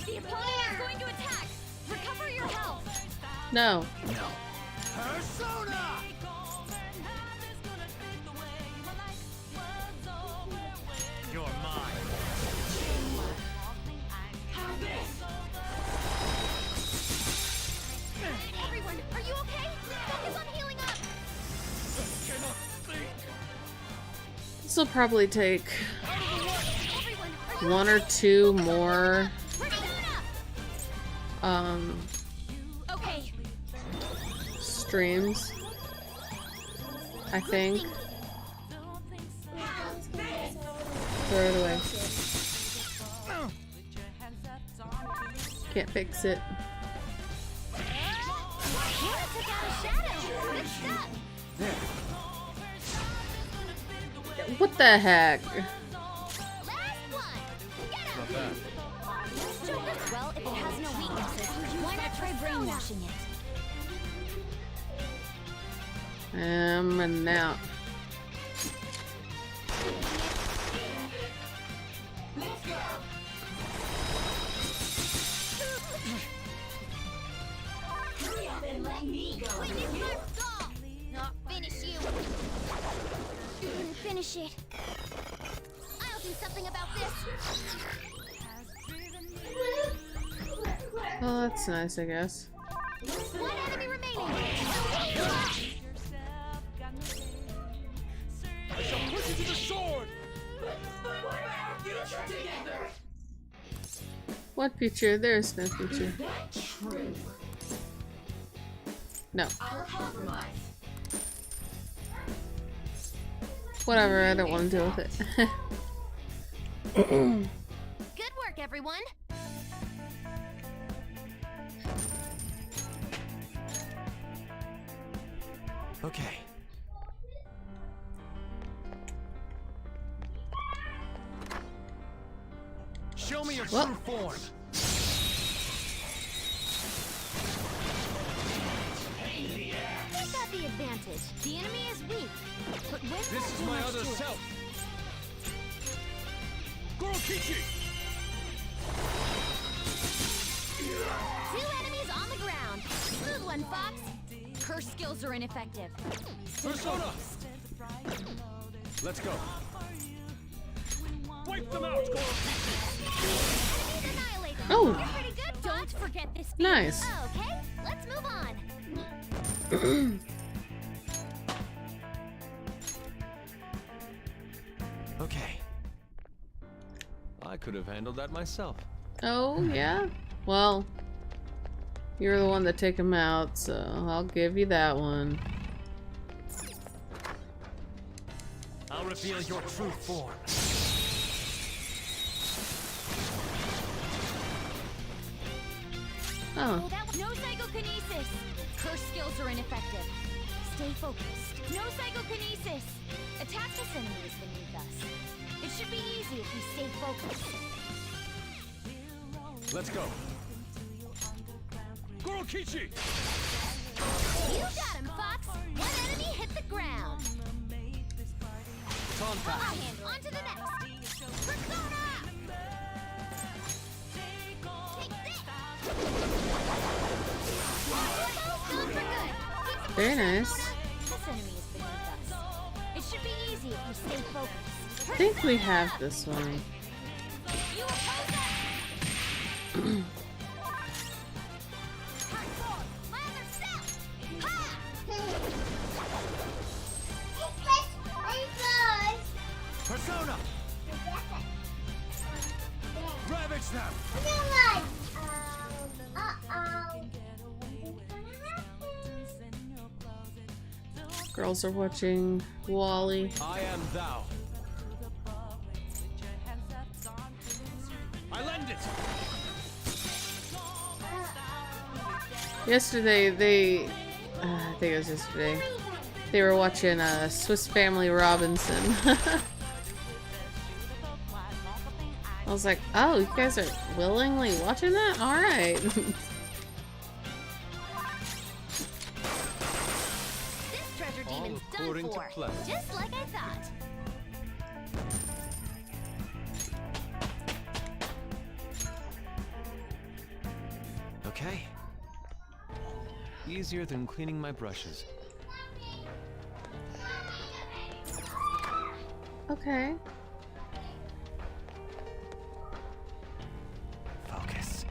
The opponent is going to attack. Recover your health. No. No. Persona! You're mine. Everyone, are you okay? Focus on healing up. This will probably take Everyone, are you one or two more okay? streams, I think. Throw it away. Can't fix it. Hannah took out a shadow. Good stuff. What the heck? Last one. Get him. Well, if it has no weaknesses, why not try brainwashing it? And now. Not finish you. Finish it. I'll do something about this. Well, that's nice, I guess. One enemy remaining. I shall put you to the sword. What future? There's no future. No. Whatever, I don't want to deal with it. Good work, everyone. Okay. Show me your Well. true form. advantage. The enemy is weak, but when This there's is too my much other to it- self. Gorokichi! 2 enemies on the ground. Smooth one, Fox. Her skills are ineffective. Persona! Let's go. Wipe them out, Gorokichi! Enemies annihilated. Oh. You're pretty good, Don't forget this. Nice. Okay, let's move on. Okay. I could have handled that myself. Oh, yeah? Well, you're the one that took him out, so I'll give you that one. I'll reveal your true form. Oh, Oh, that was no psychokinesis. Her skills are ineffective. Stay focused. No psychokinesis. Attack this enemy is beneath us. It should be easy if we stay focused. Let's go. Gorokichi! You got him, Fox. One enemy hit the ground. Ton I'll handle it. On to the next. Persona! Take this. You're both gone for good. Keep the very pressure nice. on. This enemy is beneath us. It should be easy if we stay focused. I think we have this one. You oppose us. Hardcore. Lather cell. Ha! Persona! Ravage them! Girls are watching Wally. I am thou. I lend it! Yesterday, I think it was yesterday, they were watching Swiss Family Robinson. I was like, oh, you guys are willingly watching that? Alright. This treasure All demon's done according to for. plan. Just like I thought. Okay. Easier than cleaning my brushes. Okay. Focus.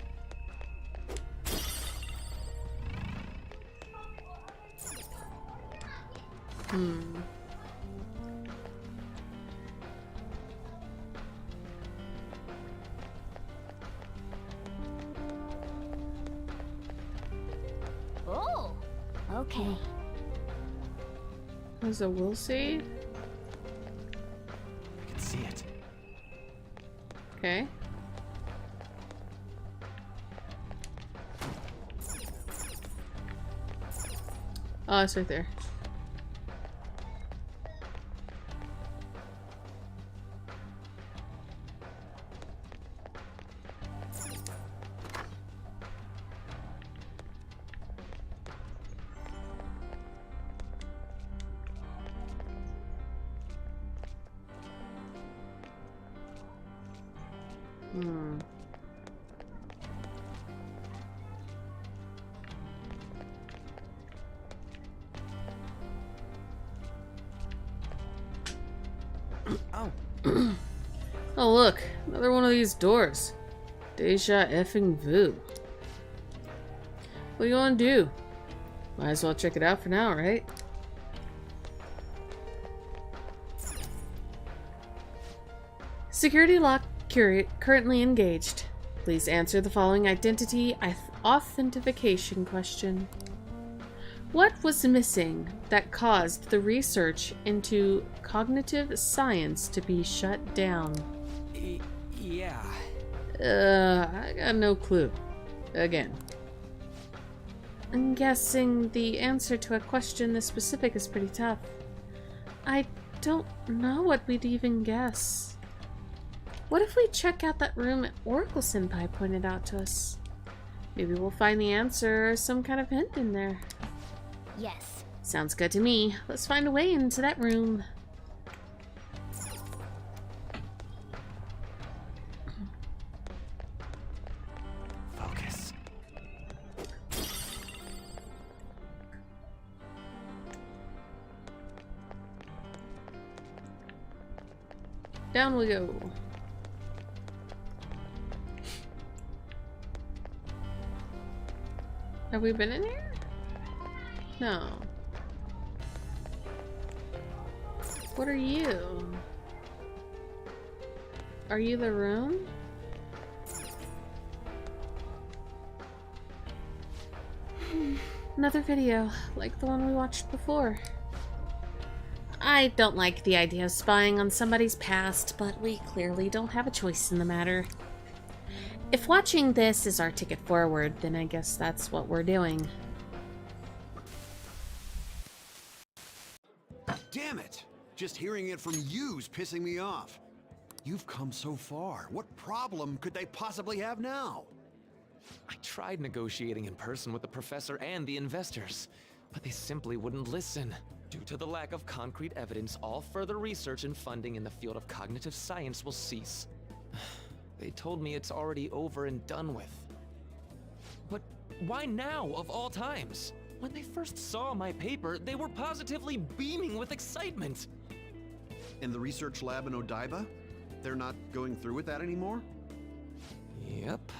Oh, okay. There's a will see. I can see it. Okay. Oh, it's right there. Hmm. Oh, Oh look, another one of these doors. Deja effing vu. What do you want to do? Might as well check it out for now, right? Security lock currently engaged. Please answer the following identity authentication question. What was missing that caused the research into cognitive science to be shut down? yeah. I got no clue. Again. I'm guessing the answer to a question this specific is pretty tough. I don't know what we'd even guess. What if we check out that room Oracle Senpai pointed out to us? Maybe we'll find the answer or some kind of hint in there. Yes. Sounds good to me. Let's find a way into that room. Focus. Down we go. Have we been in here? No. What are you? Are you the room? Another video, like the one we watched before. I don't like the idea of spying on somebody's past, but we clearly don't have a choice in the matter. If watching this is our ticket forward, then I guess that's what we're doing. Damn it! Just hearing it from you's pissing me off. You've come so far. What problem could they possibly have now? I tried negotiating in person with the professor and the investors, but they simply wouldn't listen. Due to the lack of concrete evidence, all further research and funding in the field of cognitive science will cease. They told me it's already over and done with. But why now, of all times? When they first saw my paper, they were positively beaming with excitement. In the research lab in Odaiba? They're not going through with that anymore? Yep.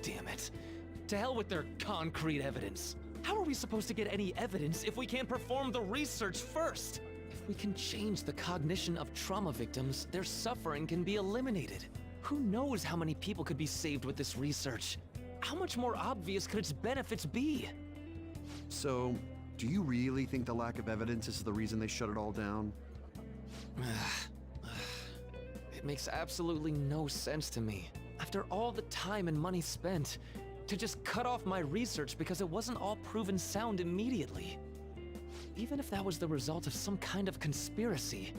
Damn it. To hell with their concrete evidence. How are we supposed to get any evidence if we can't perform the research first? If we can change the cognition of trauma victims, their suffering can be eliminated. Who knows how many people could be saved with this research? How much more obvious could its benefits be? So, do you really think the lack of evidence is the reason they shut it all down? It makes absolutely no sense to me. After all the time and money spent, to just cut off my research because it wasn't all proven sound immediately. Even if that was the result of some kind of conspiracy,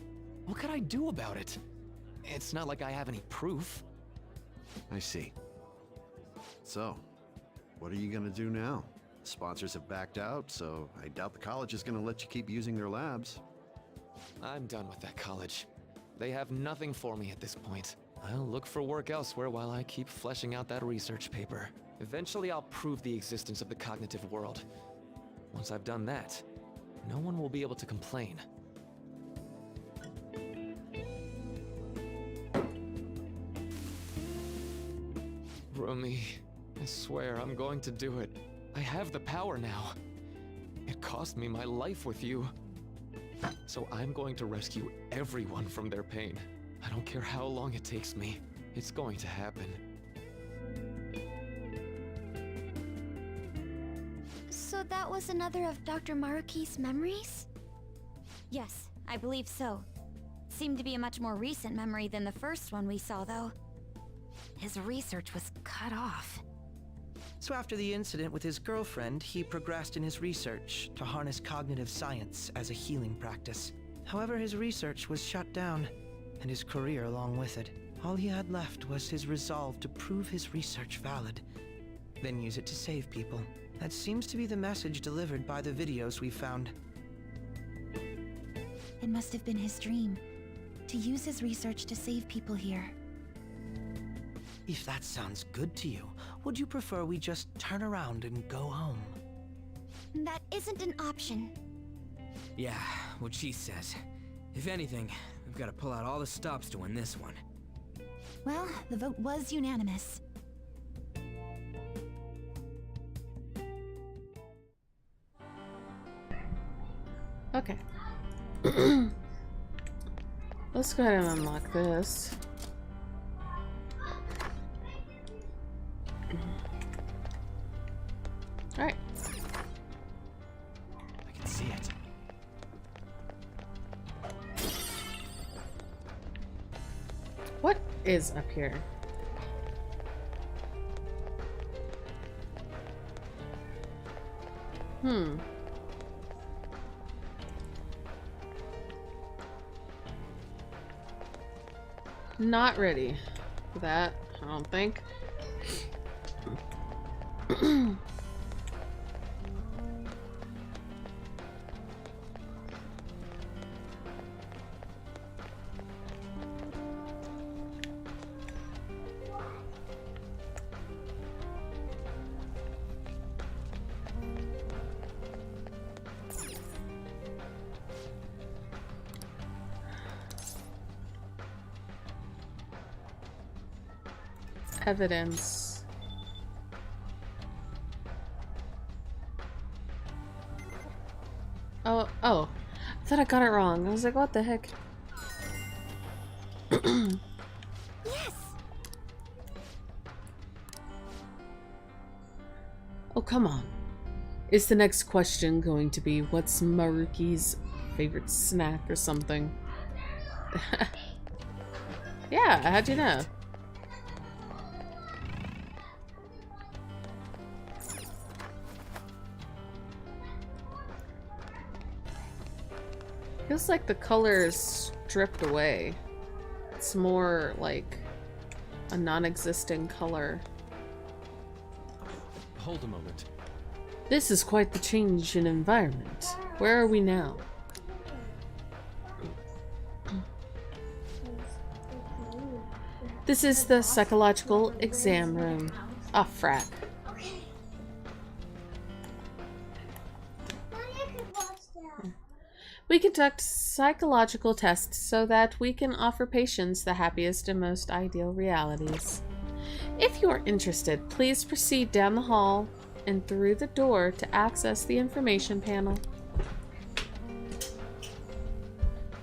what could I do about it? It's not like I have any proof. I see. So, what are you gonna do now? Sponsors have backed out, so I doubt the college is gonna let you keep using their labs. I'm done with that college. They have nothing for me at this point. I'll look for work elsewhere while I keep fleshing out that research paper. Eventually I'll prove the existence of the cognitive world. Once I've done that, no one will be able to complain. Rumi, I swear I'm going to do it. I have the power now. It cost me my life with you. So I'm going to rescue everyone from their pain. I don't care how long it takes me. It's going to happen. So that was another of Dr. Maruki's memories? Yes, I believe so. Seemed to be a much more recent memory than the first one we saw, though. His research was cut off. So after the incident with his girlfriend, he progressed in his research to harness cognitive science as a healing practice. However, his research was shut down, and his career along with it. All he had left was his resolve to prove his research valid, then use it to save people. That seems to be the message delivered by the videos we found. It must have been his dream, to use his research to save people here. If that sounds good to you, would you prefer we just turn around and go home? That isn't an option. Yeah, what she says. If anything, we've got to pull out all the stops to win this one. Well, the vote was unanimous. Okay. Let's go ahead and unlock this. Alright. I can see it. What is up here? Not ready for that, I don't think. evidence. Oh, I thought I got it wrong. I was like, what the heck? Yes. Oh, come on. Is the next question going to be, what's Maruki's favorite snack or something? Yeah, how'd you know? Feels like the color is stripped away. It's more like a non-existent color. Hold a moment. This is quite the change in environment. Where are we now? This is the psychological exam room. Ah, frack. We conduct psychological tests so that we can offer patients the happiest and most ideal realities. If you are interested, please proceed down the hall and through the door to access the information panel.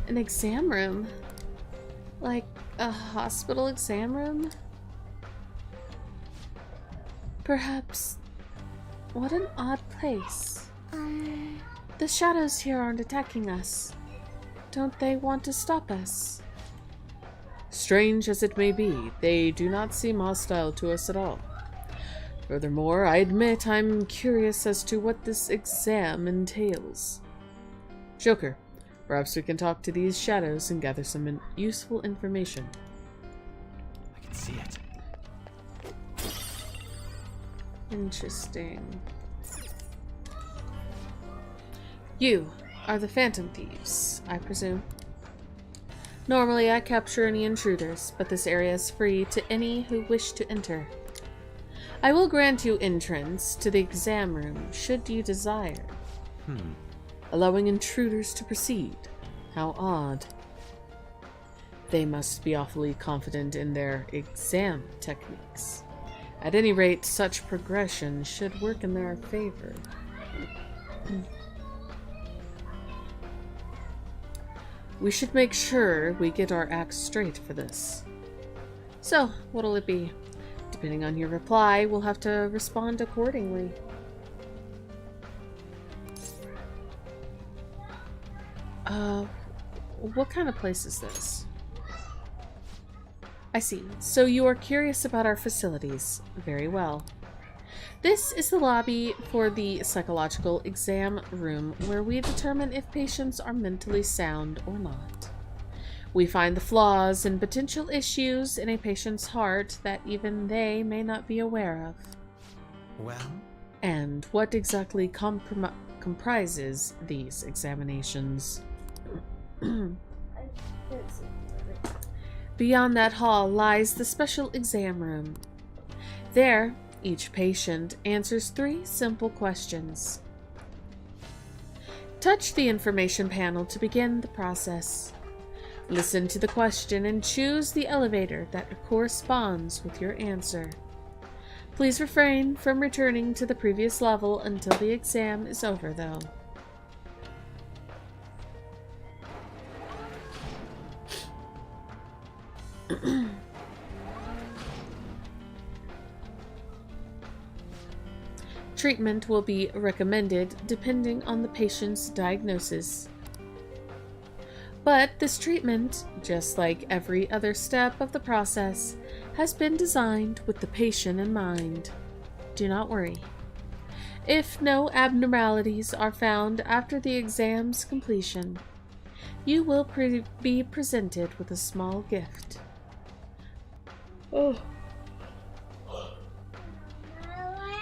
An exam room? Like a hospital exam room? Perhaps. What an odd place. The shadows here aren't attacking us. Don't they want to stop us? Strange as it may be, they do not seem hostile to us at all. Furthermore, I admit I'm curious as to what this exam entails. Joker, perhaps we can talk to these shadows and gather some useful information. I can see it. Interesting. You are the Phantom Thieves, I presume. Normally, I capture any intruders, but this area is free to any who wish to enter. I will grant you entrance to the exam room, should you desire. Allowing intruders to proceed. How odd. They must be awfully confident in their exam techniques. At any rate, such progression should work in their favor. We should make sure we get our acts straight for this. So, what'll it be? Depending on your reply, we'll have to respond accordingly. What kind of place is this? I see. So you are curious about our facilities. Very well. This is the lobby for the psychological exam room, where we determine if patients are mentally sound or not. We find the flaws and potential issues in a patient's heart that even they may not be aware of. Well? And what exactly comprises these examinations? Beyond that hall lies the special exam room. There, each patient answers 3 simple questions. Touch the information panel to begin the process. Listen to the question and choose the elevator that corresponds with your answer. Please refrain from returning to the previous level until the exam is over, though. Treatment will be recommended depending on the patient's diagnosis. But this treatment, just like every other step of the process, has been designed with the patient in mind. Do not worry. If no abnormalities are found after the exam's completion, you will be presented with a small gift.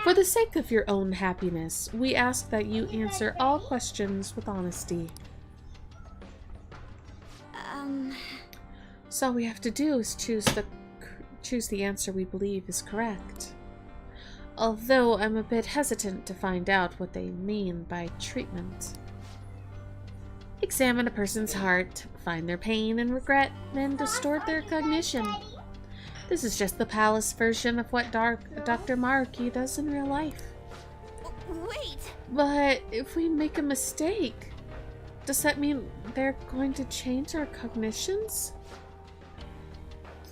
For the sake of your own happiness, we ask that you answer all questions with honesty. So all we have to do is choose the answer we believe is correct. Although I'm a bit hesitant to find out what they mean by treatment. Examine a person's heart, find their pain and regret, then distort their cognition. This is just the palace version of what Dr. Maruki does in real life. Wait! But if we make a mistake, does that mean they're going to change our cognitions?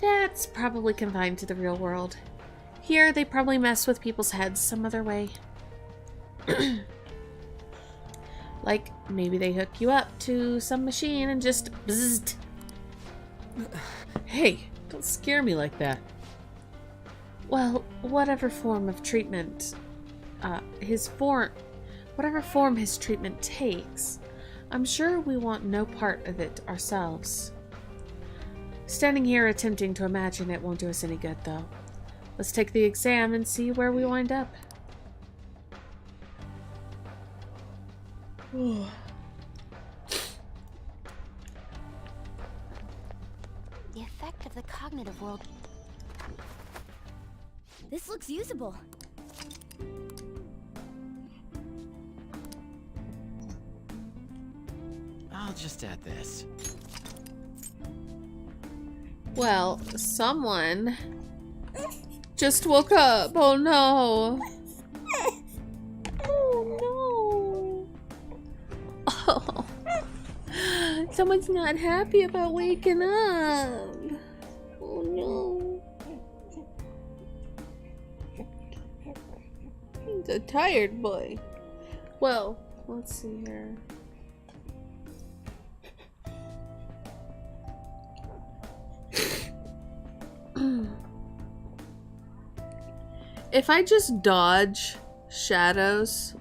That's probably confined to the real world. Here, they probably mess with people's heads some other way. Like, maybe they hook you up to some machine and just bzzzt. Hey, don't scare me like that. Well, whatever form of treatment, whatever form his treatment takes, I'm sure we want no part of it ourselves. Standing here attempting to imagine it won't do us any good, though. Let's take the exam and see where we wind up. The effect of the cognitive world. This looks usable. I'll just add this. Well, someone just woke up. Oh no. Oh no. Oh. Someone's not happy about waking up. Oh no. He's a tired boy. Well, let's see here. If I just dodge shadows,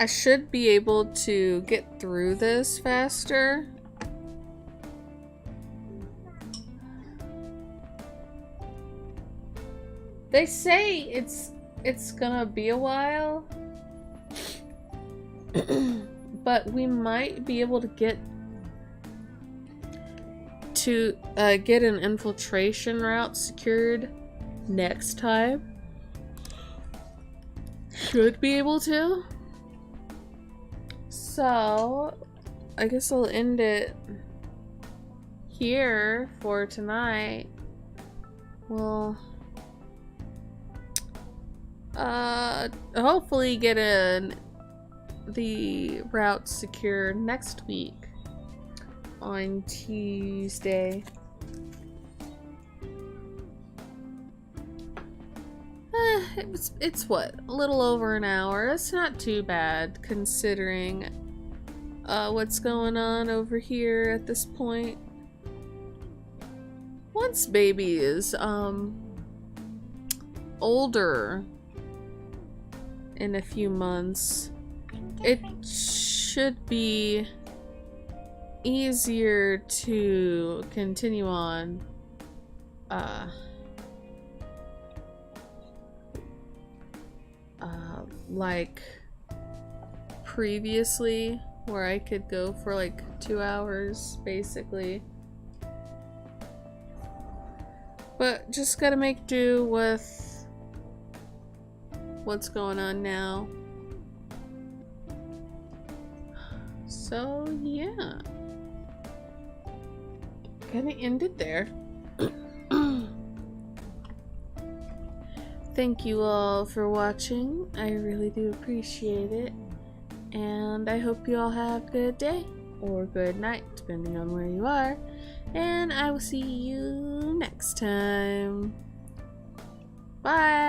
I should be able to get through this faster. They say it's gonna be a while, but we might be able to get an infiltration route secured next time. Should be able to. So, I guess I'll end it here for tonight. We'll hopefully get the route secured next week on Tuesday. It's what, a little over an hour. It's not too bad considering what's going on over here at this point. Once baby is older in a few months, it should be easier to continue on like previously, where I could go for like 2 hours basically, but just gotta make do with what's going on now. So yeah, gonna end it there. Thank you all for watching. I really do appreciate it. And I hope you all have a good day or good night, depending on where you are. And I will see you next time. Bye!